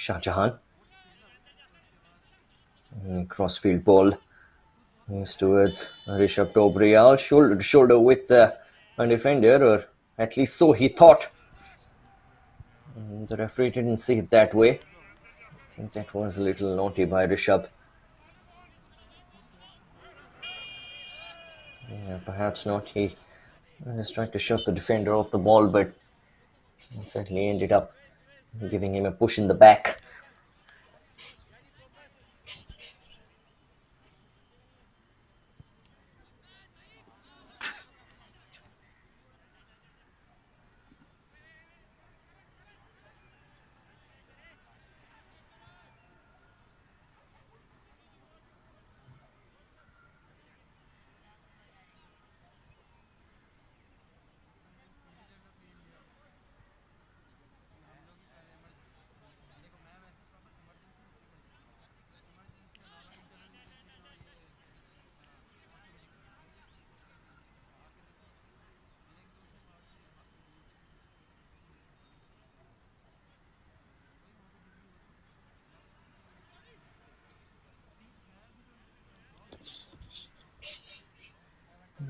Shahjahan. Crossfield ball. Moves towards Rishabh Dobriyal. Shoulder to shoulder with the defender, or at least so he thought. The referee didn't see it that way. I think that was a little naughty by Rishabh. Perhaps not. He was trying to shove the defender off the ball, but certainly ended up giving him a push in the back.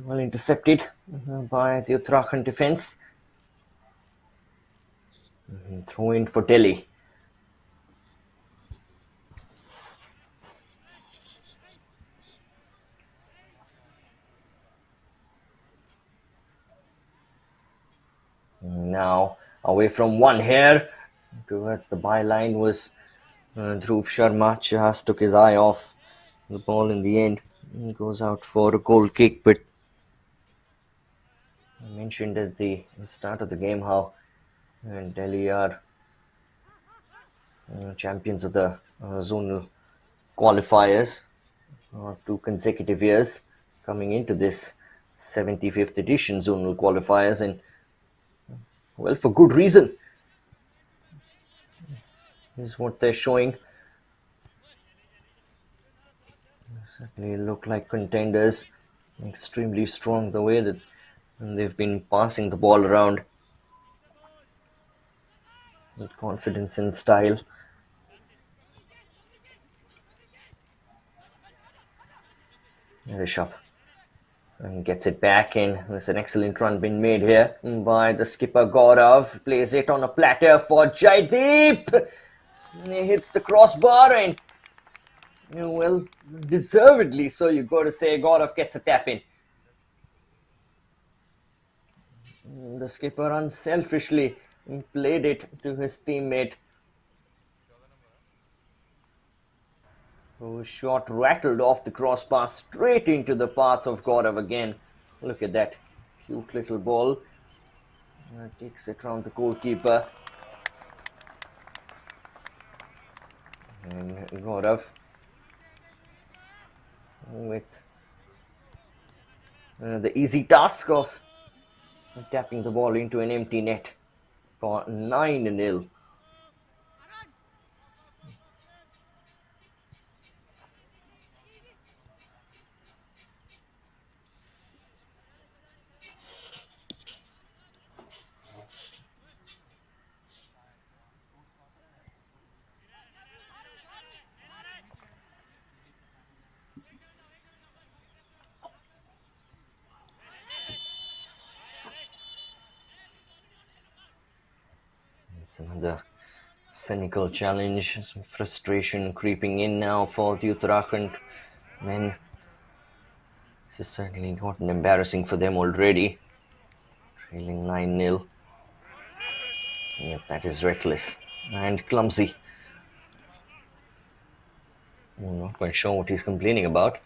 Well intercepted by the Uttarakhand defence. Throw in for Delhi. Now away from one here towards the byline was Dhruv Sharma. Just took his eye off the ball in the end. He goes out for a goal kick, but I mentioned at the start of the game how Delhi are champions of the zonal qualifiers, 2 consecutive years coming into this 75th edition zonal qualifiers, and well, for good reason. This is what they're showing. Certainly look like contenders, extremely strong the way that they've been passing the ball around with confidence and style. Rishabh and gets it back in. There's an excellent run being made here by the skipper Gaurav. Plays it on a platter for Jaideep. He hits the crossbar and, well, deservedly so, you got to say. Gaurav gets a tap in. The skipper unselfishly played it to his teammate, whose shot rattled off the crossbar straight into the path of Gaurav again. Look at that cute little ball. Takes it round the goalkeeper. And Gaurav with the easy task of tapping the ball into an empty net for 9-0. It's another cynical challenge. Some frustration creeping in now for the Uttarakhand men. This has certainly gotten embarrassing for them already. Trailing 9-0. Yep, that is reckless and clumsy. I'm not quite sure what he's complaining about.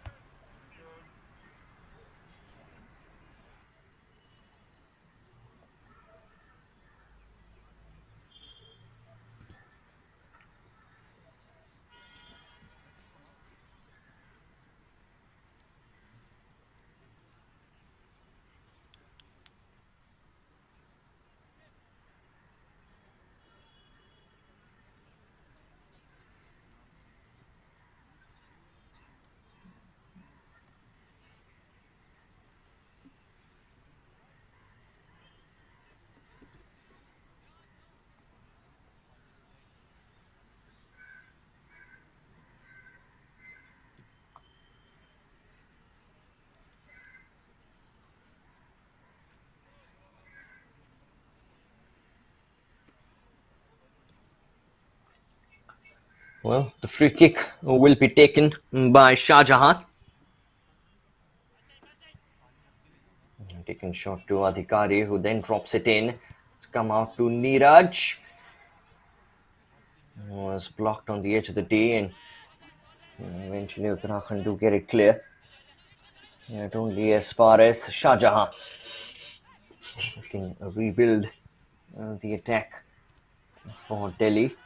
Well, the free kick will be taken by Shah Jahan. Taken shot to Adhikari, who then drops it in. It's come out to Neeraj. Was blocked on the edge of the D, and eventually Uttarakhand do get it clear. Not only as far as Shah Jahan. Looking to rebuild the attack for Delhi.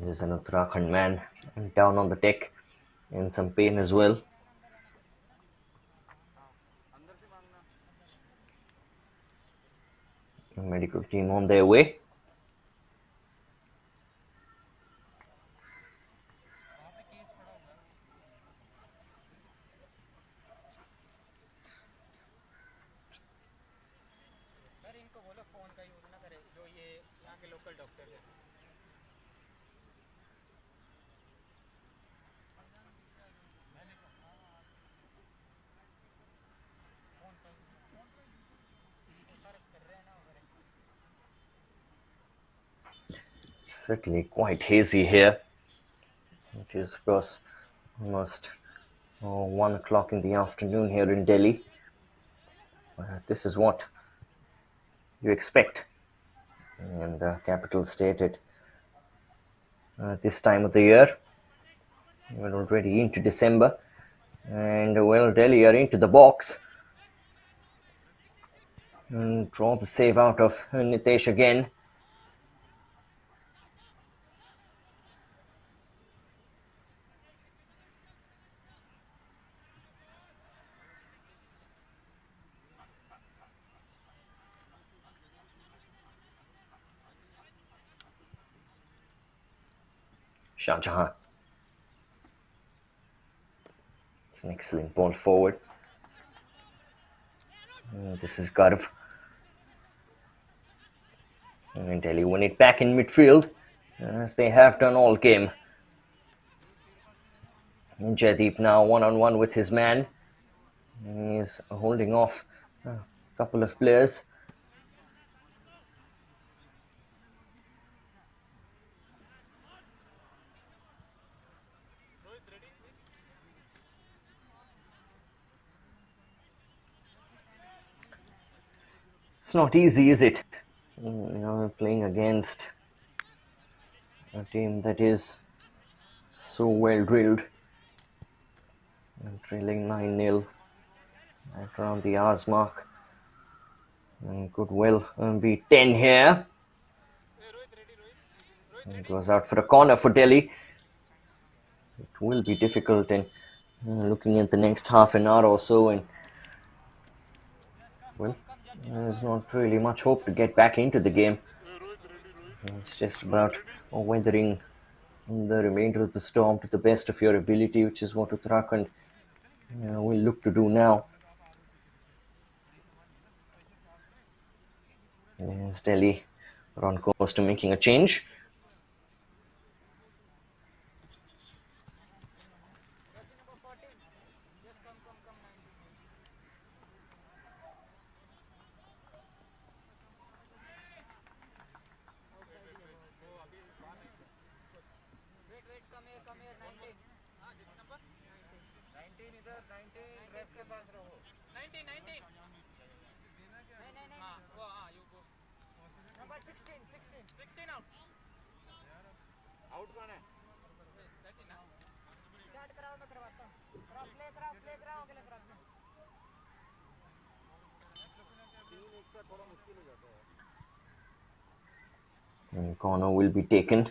There's an Uttarakhand man down on the deck in some pain as well. The medical team on their way. Certainly quite hazy here. It is, of course, almost 1 o'clock in the afternoon here in Delhi. This is what you expect in the capital state at this time of the year. We're already into December, and well, Delhi are into the box. And draw the save out of Nitesh again. Shah Jahan. It's an excellent ball forward. This is Garv. And Delhi win it back in midfield, as they have done all game. And Jaideep now one-on-one with his man. He's holding off a couple of players. It's not easy, is it? Playing against a team that is so well drilled. And trailing 9-0 at around the hours mark. And could well be 10 here. And it was out for a corner for Delhi. It will be difficult in looking at the next half an hour or so, and well, there's not really much hope to get back into the game. It's just about weathering the remainder of the storm to the best of your ability, which is what Uttarakhand will look to do now. As Delhi are on course to making a change. And corner will be taken.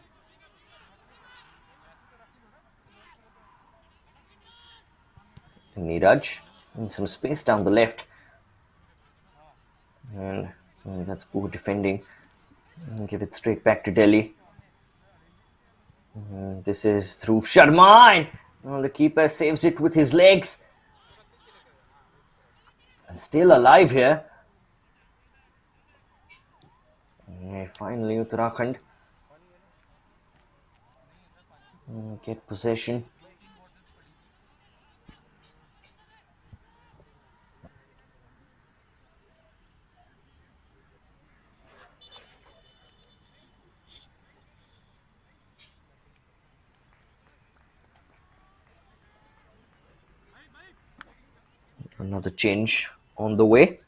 Niraj in some space down the left. And that's poor defending. And give it straight back to Delhi. This is through Sharma. And the keeper saves it with his legs. Still alive here. And finally, Uttarakhand get possession. Another change on the way.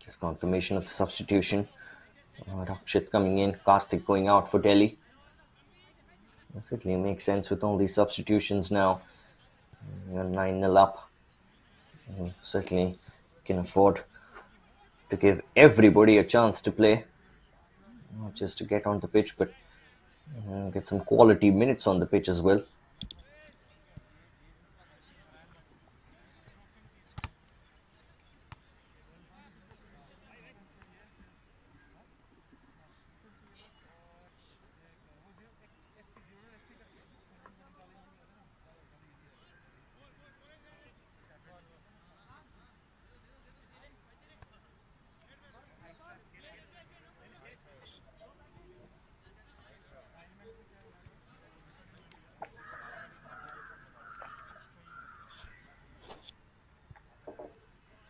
Just confirmation of the substitution Rakshit coming in, Karthik going out for Delhi. That certainly makes sense with all these substitutions now. You're 9-0 up. Certainly can afford to give everybody a chance to play, not just to get on the pitch, but get some quality minutes on the pitch as well.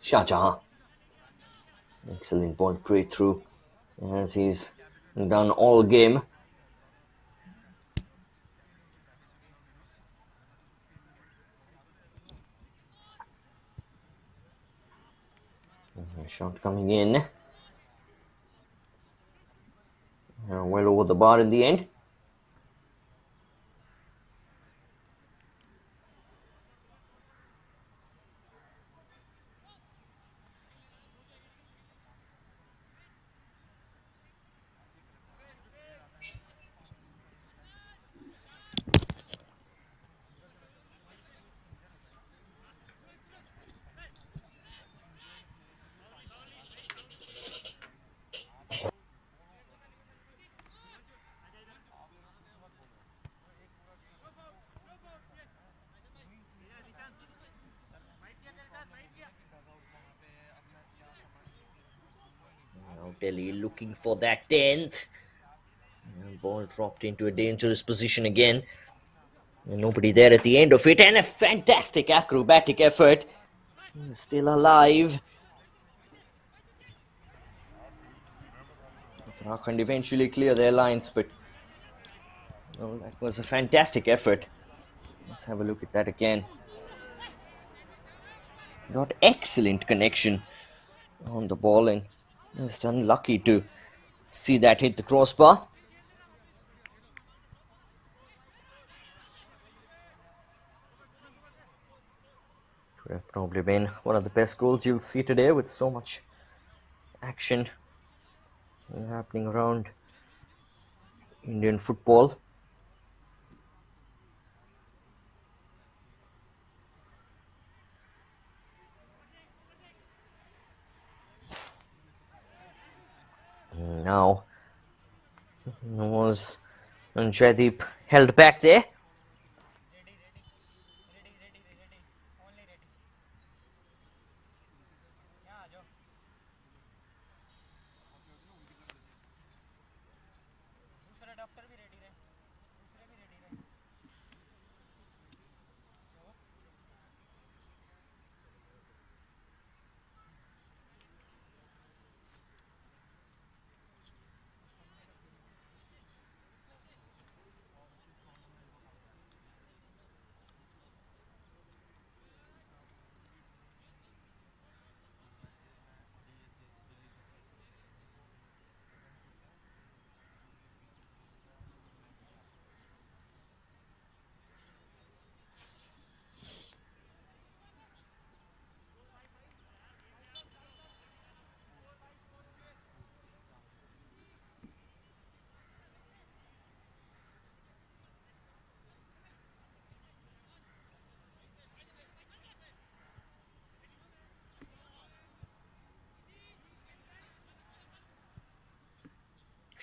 Shah Jahan, excellent ball breakthrough as he's done all game. Shot coming in, well over the bar in the end. Now Delhi looking for that 10th. Ball dropped into a dangerous position again. Nobody there at the end of it, and a fantastic acrobatic effort. Still alive. Uttarakhand eventually clear their lines, but that was a fantastic effort. Let's have a look at that again. Got excellent connection on the ball, and just unlucky to see that hit the crossbar. Could have probably been one of the best goals you'll see today, with so much action happening around Indian football. Now was Jaideep held back there.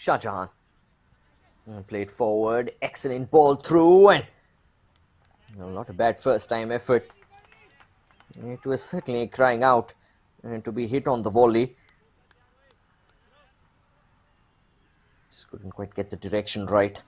Shah Jahan played forward, excellent ball through, and not a bad first time effort. It was certainly crying out to be hit on the volley. Just couldn't quite get the direction right.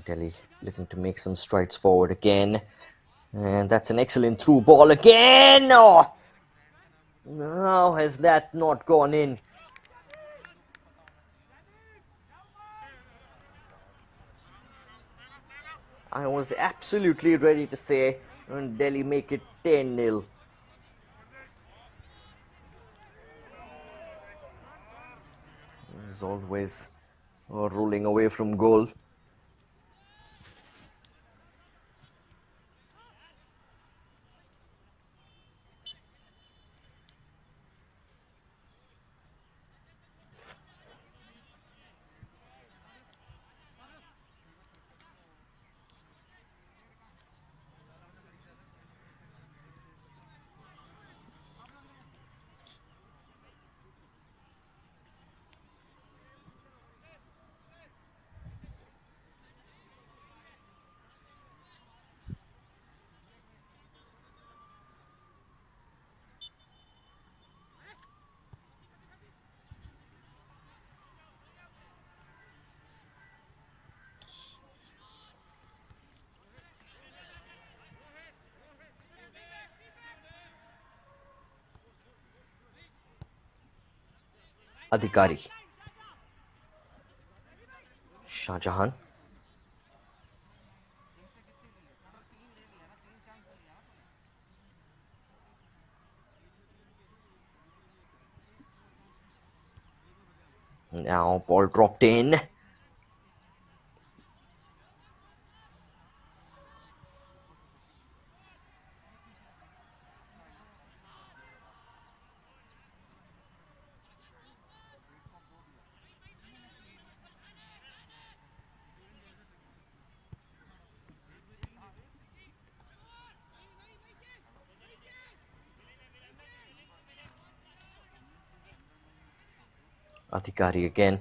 Delhi looking to make some strides forward again. And that's an excellent through ball again. Oh, how has that not gone in? I was absolutely ready to say Delhi make it 10-0. As always, rolling away from goal. Adhikari. Shahjahan. Now ball dropped in. Adhikari again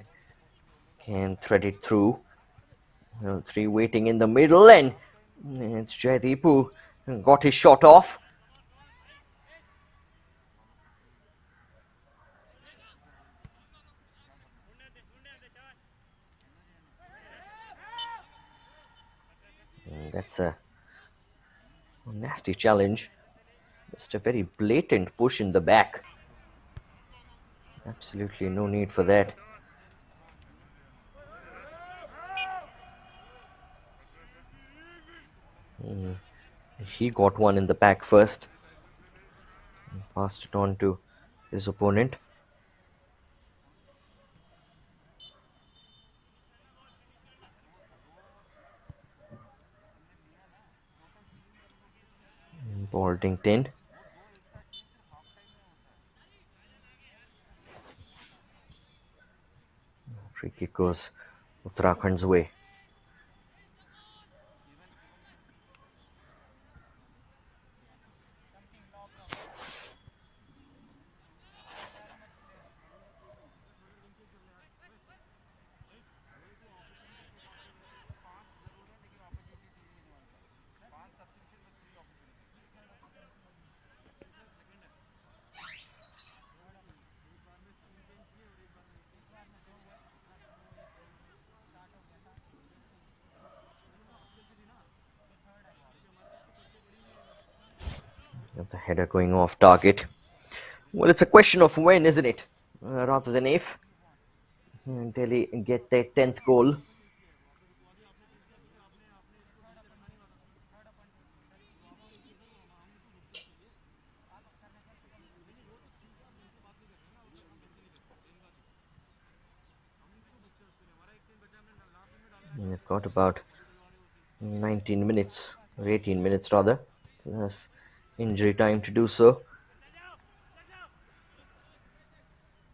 can thread it through. Three waiting in the middle, and it's Jaideep who got his shot off. And that's a nasty challenge. Just a very blatant push in the back. Absolutely no need for that. He got one in the back first. And passed it on to his opponent. Ball dinked in. Free kick goes Uttarakhand's way. Got the header going off target. Well, it's a question of when, isn't it? Rather than if. Delhi get their 10th goal. They've got about 19 minutes, or 18 minutes rather. That's injury time to do so.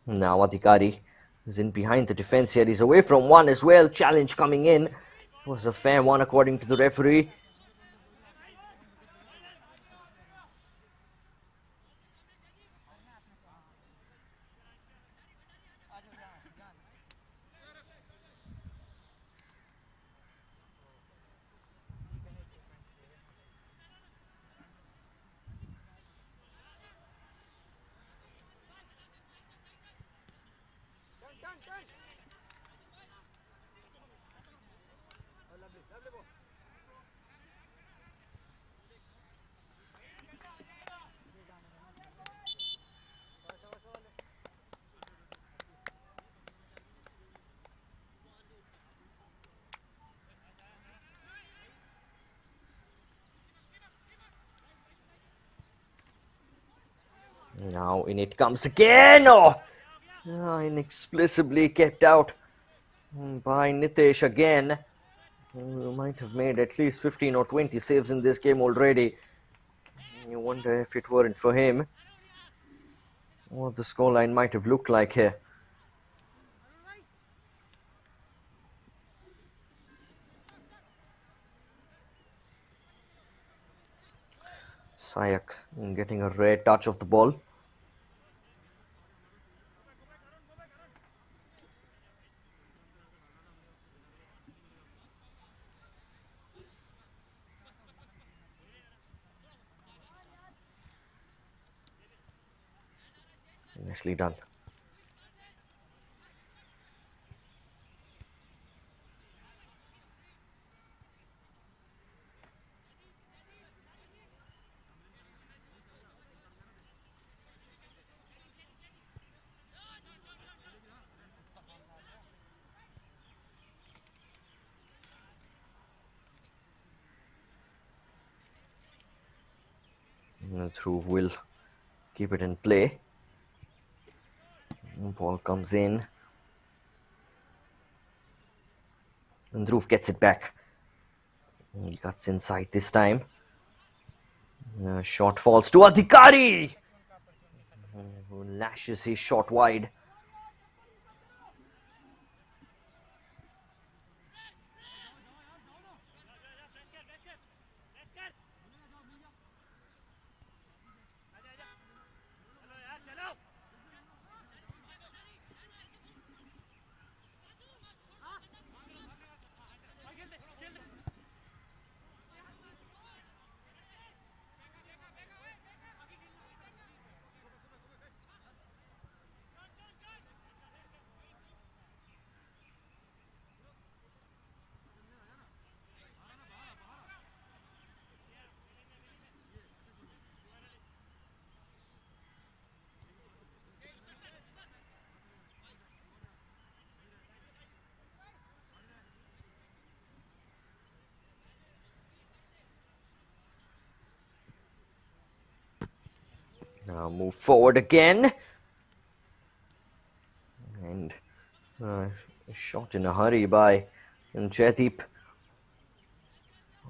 Now Adhikari is in behind the defense here. He's away from one as well. Challenge coming in. Was a fair one according to the referee. Now in it comes again. Oh, inexplicably kept out by Nitesh again. Might have made at least 15 or 20 saves in this game already. You wonder if it weren't for him, what the scoreline might have looked like here. Sayak getting a rare touch of the ball. Nicely done. Through will keep it in play. Ball comes in. And Dhruv gets it back. He cuts inside this time. Shot falls to Adhikari, who lashes his shot wide. Now move forward again. And shot in a hurry by Jaideep.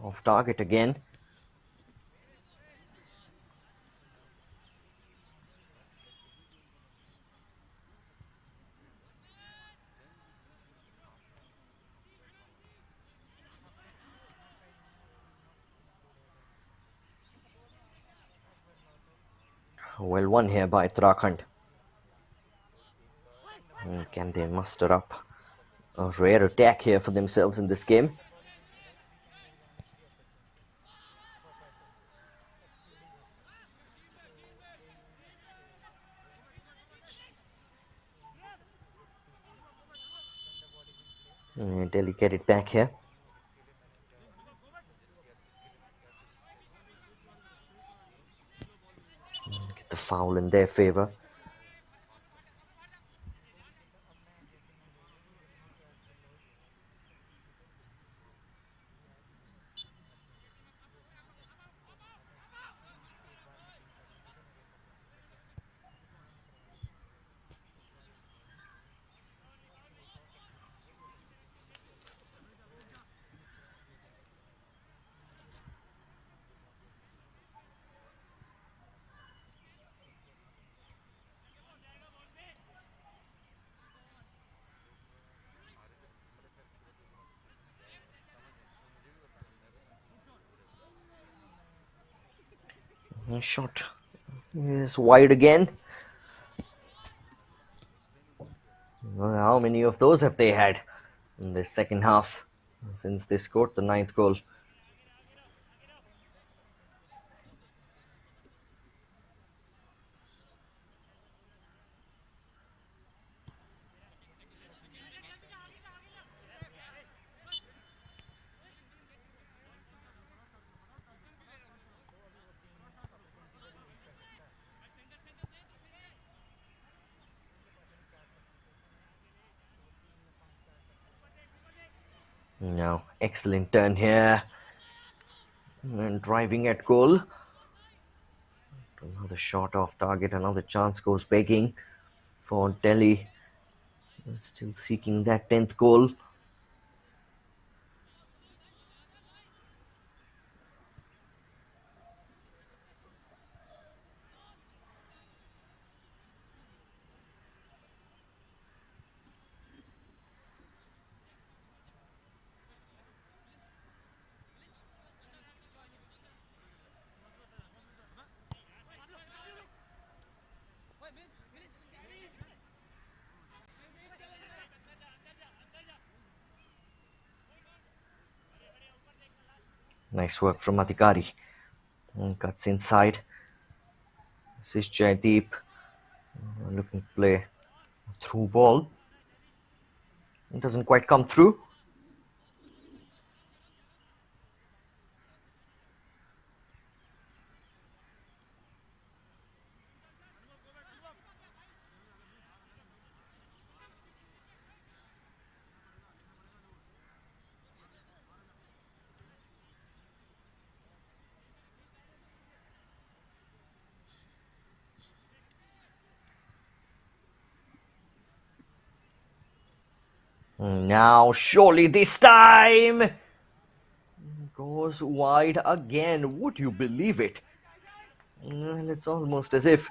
Off target again. Well won here by Uttarakhand. Can they muster up a rare attack here for themselves in this game? Delhi get it back here. Get the foul in their favour. Shot is wide again. How many of those have they had in the second half since they scored the ninth goal? Now, excellent turn here. And driving at goal. Another shot off target, another chance goes begging for Delhi. Still seeking that 10th goal. Nice work from Adhikari. Cuts inside. This is Jaideep looking to play through ball. It doesn't quite come through. Now, surely this time goes wide again. Would you believe it? And it's almost as if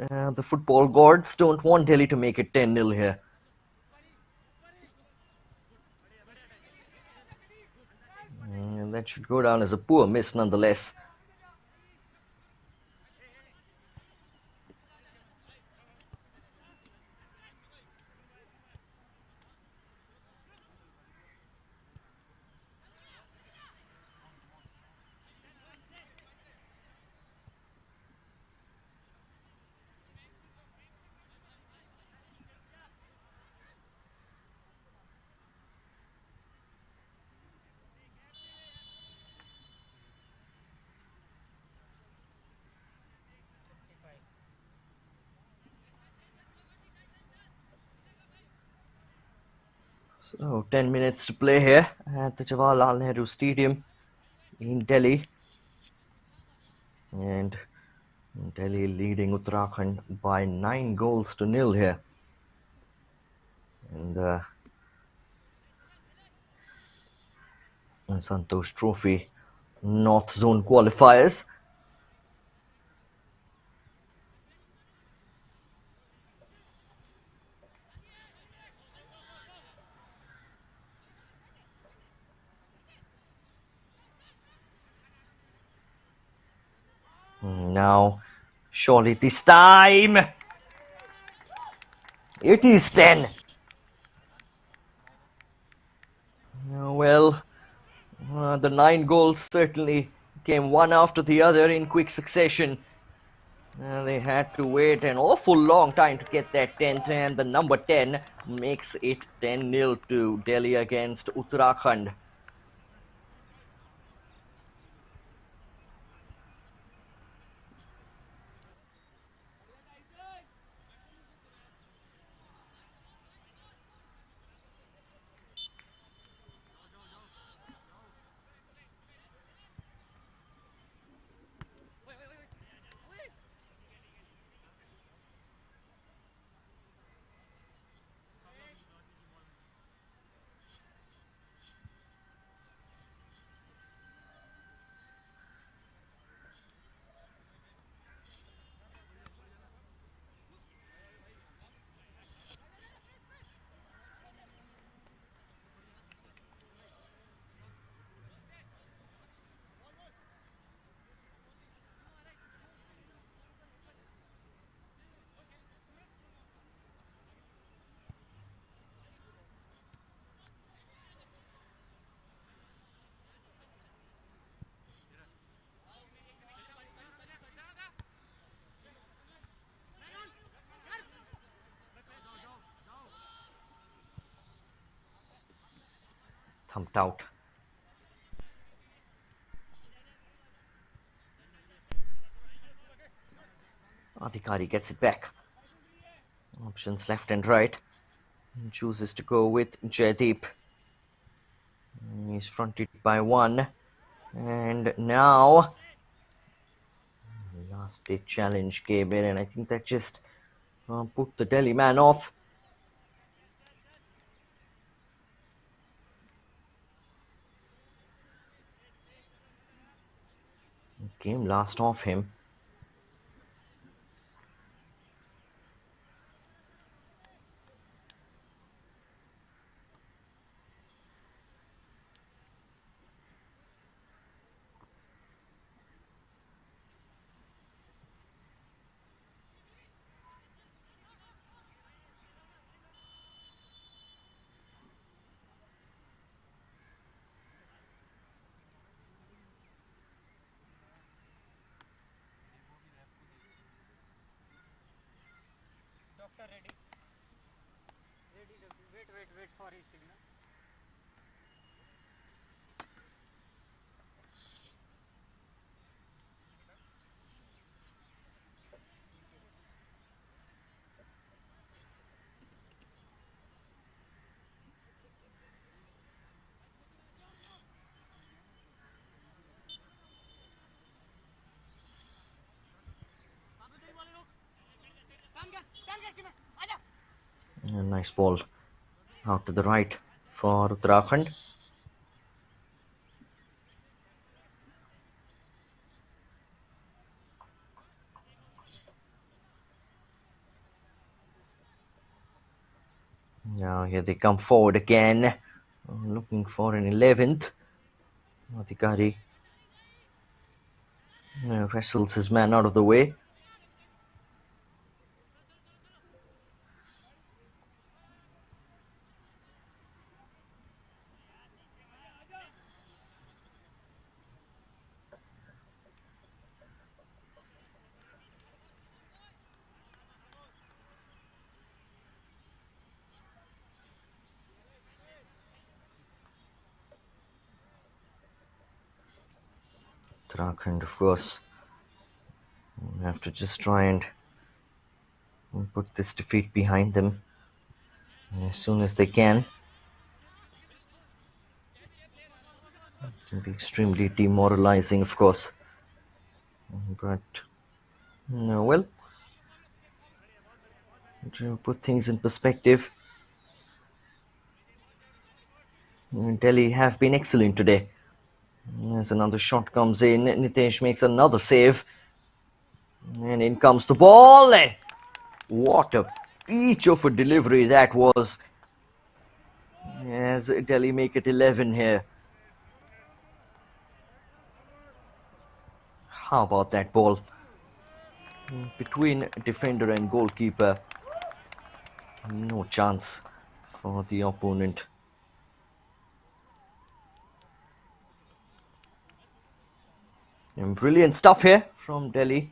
the football gods don't want Delhi to make it 10-0 here. And that should go down as a poor miss nonetheless. So 10 minutes to play here at the Jawaharlal Nehru Stadium in Delhi. And Delhi leading Uttarakhand by 9 goals to nil here. And Santosh Trophy North Zone qualifiers. Now, surely this time it is 10. Well, the 9 goals certainly came one after the other in quick succession. They had to wait an awful long time to get that 10th, and the number 10 makes it 10-0 to Delhi against Uttarakhand. Thumped out. Adhikari gets it back. Options left and right. He chooses to go with Jaideep. He's fronted by one. And now Last day challenge came in, and I think that just put the Delhi man off. Came last off him. Doctor ready. Ready, doctor. Wait for his signal. A nice ball out to the right for Uttarakhand. Now here they come forward again, looking for an 11th. Adhikari wrestles his man out of the way. Uttarakhand, of course, have to just try and put this defeat behind them as soon as they can. It can be extremely demoralizing, of course. But, well, to put things in perspective, Delhi have been excellent today. As another shot comes in, Nitesh makes another save. And in comes the ball. What a peach of a delivery that was. As Delhi make it 11 here. How about that ball? Between defender and goalkeeper. No chance for the opponent. And brilliant stuff here from Delhi.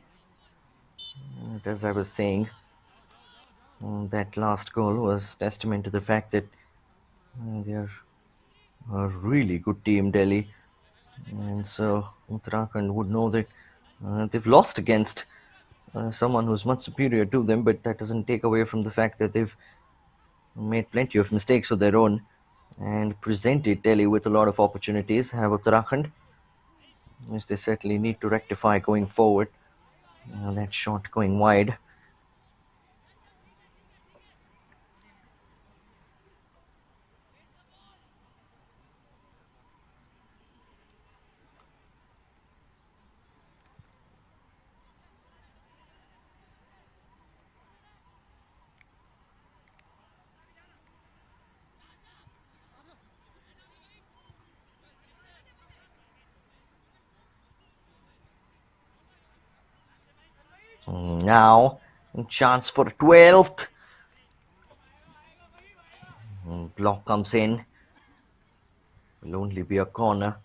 And as I was saying, that last goal was testament to the fact that they're a really good team, Delhi. And so Uttarakhand would know that they've lost against someone who's much superior to them, but that doesn't take away from the fact that they've made plenty of mistakes of their own and presented Delhi with a lot of opportunities. Have Uttarakhand, which they certainly need to rectify going forward. That shot going wide. Now, chance for a 12th. Block comes in. Will only be a corner.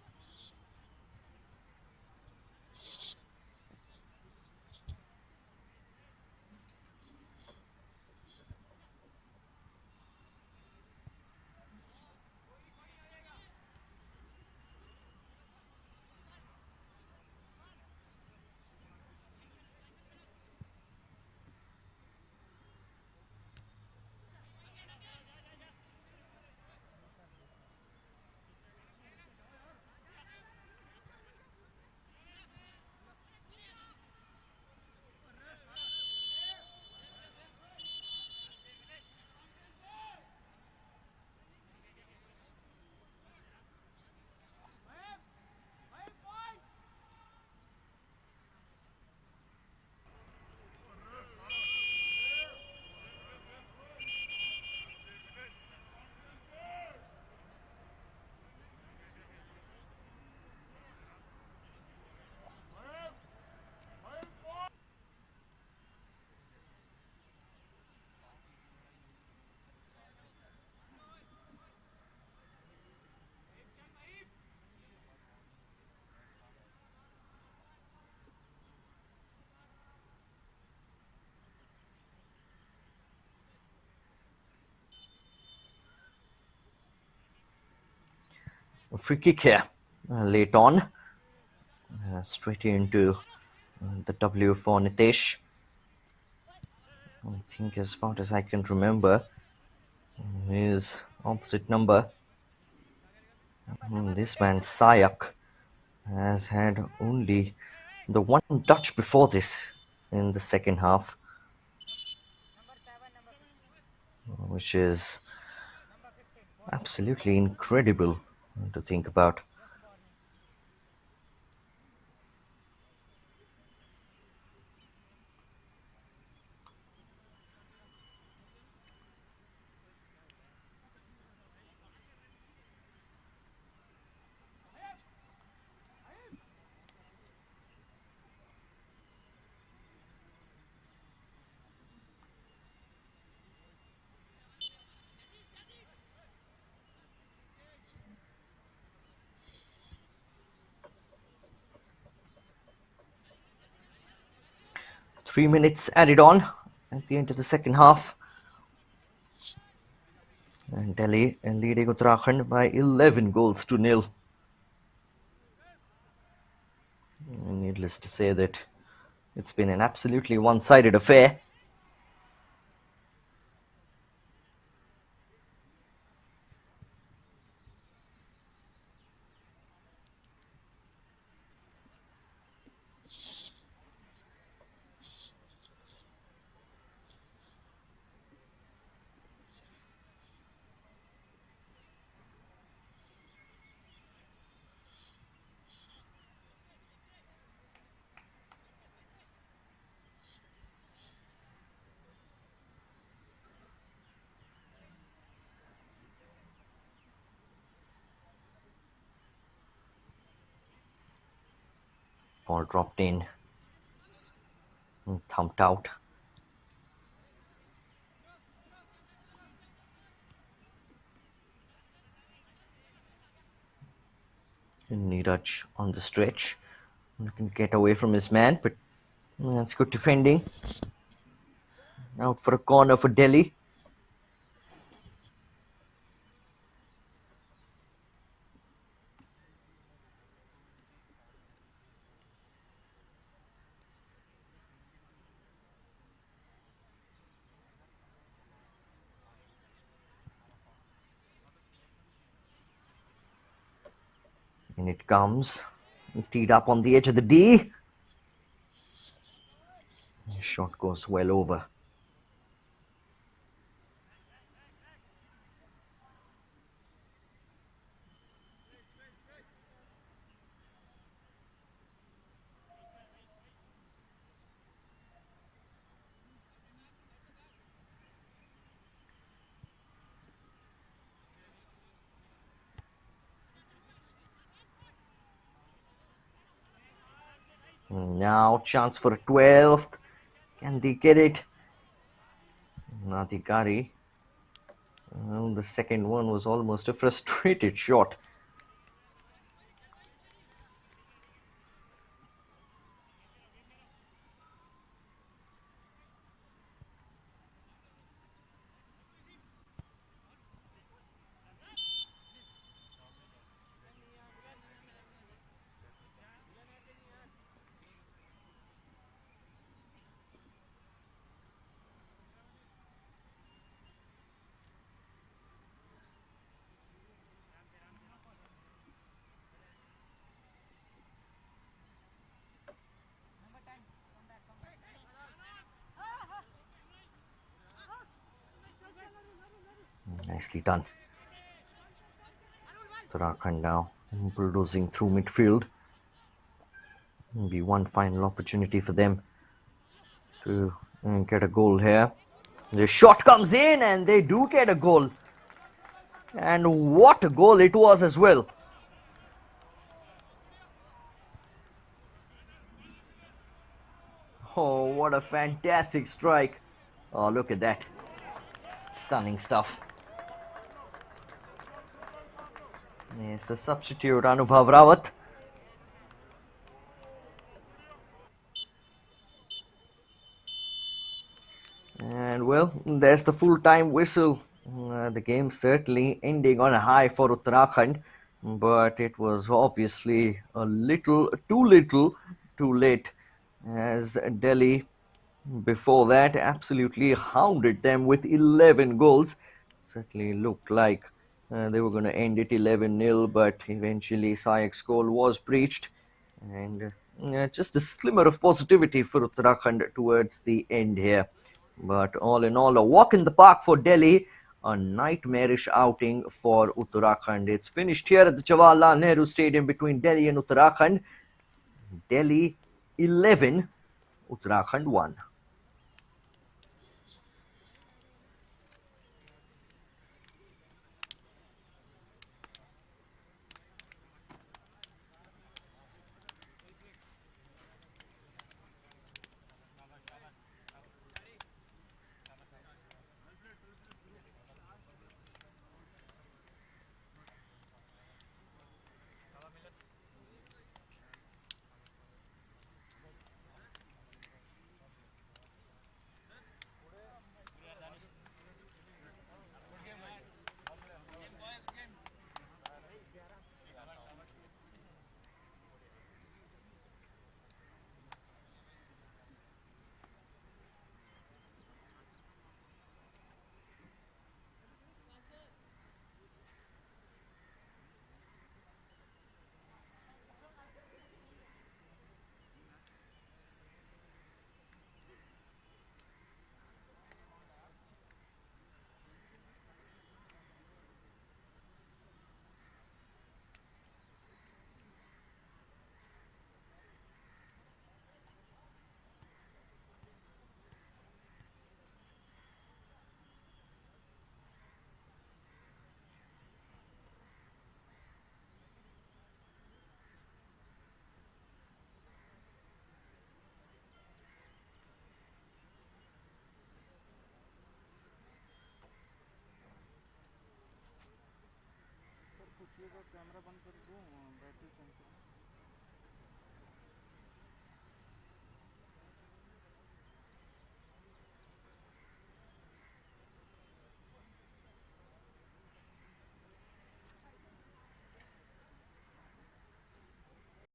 Free kick here, late on, straight into the W for Nitesh. I think, as far as I can remember, his opposite number, this man Sayak, has had only the one touch before this in the second half, which is absolutely incredible to think about. 3 minutes added on at the end of the second half, and Delhi leading Uttarakhand by 11 goals to nil. And needless to say that it's been an absolutely one-sided affair. Ball dropped in and thumped out. And Neeraj on the stretch, looking to get away from his man, but that's good defending. Out for a corner for Delhi. And it comes, teed up on the edge of the D. The shot goes well over. Now chance for a 12th. Can they get it? Nadikari. Well, the second one was almost a frustrated shot. Nicely done. Uttarakhand now bulldozing through midfield. Maybe one final opportunity for them to get a goal here. The shot comes in and they do get a goal. And what a goal it was as well. Oh, what a fantastic strike. Oh, look at that. Stunning stuff. Yes, the substitute Anubhav Rawat. And well, there's the full-time whistle. The game certainly ending on a high for Uttarakhand. but it was obviously a little too late, as Delhi before that absolutely hounded them with 11 goals. Certainly looked like they were going to end it 11-0, but eventually Sayek's goal was breached, and just a slimmer of positivity for Uttarakhand towards the end here. But all in all, a walk in the park for Delhi, a nightmarish outing for Uttarakhand. It's finished here at the Jawaharlal Nehru Stadium between Delhi and Uttarakhand. Delhi 11, Uttarakhand 1.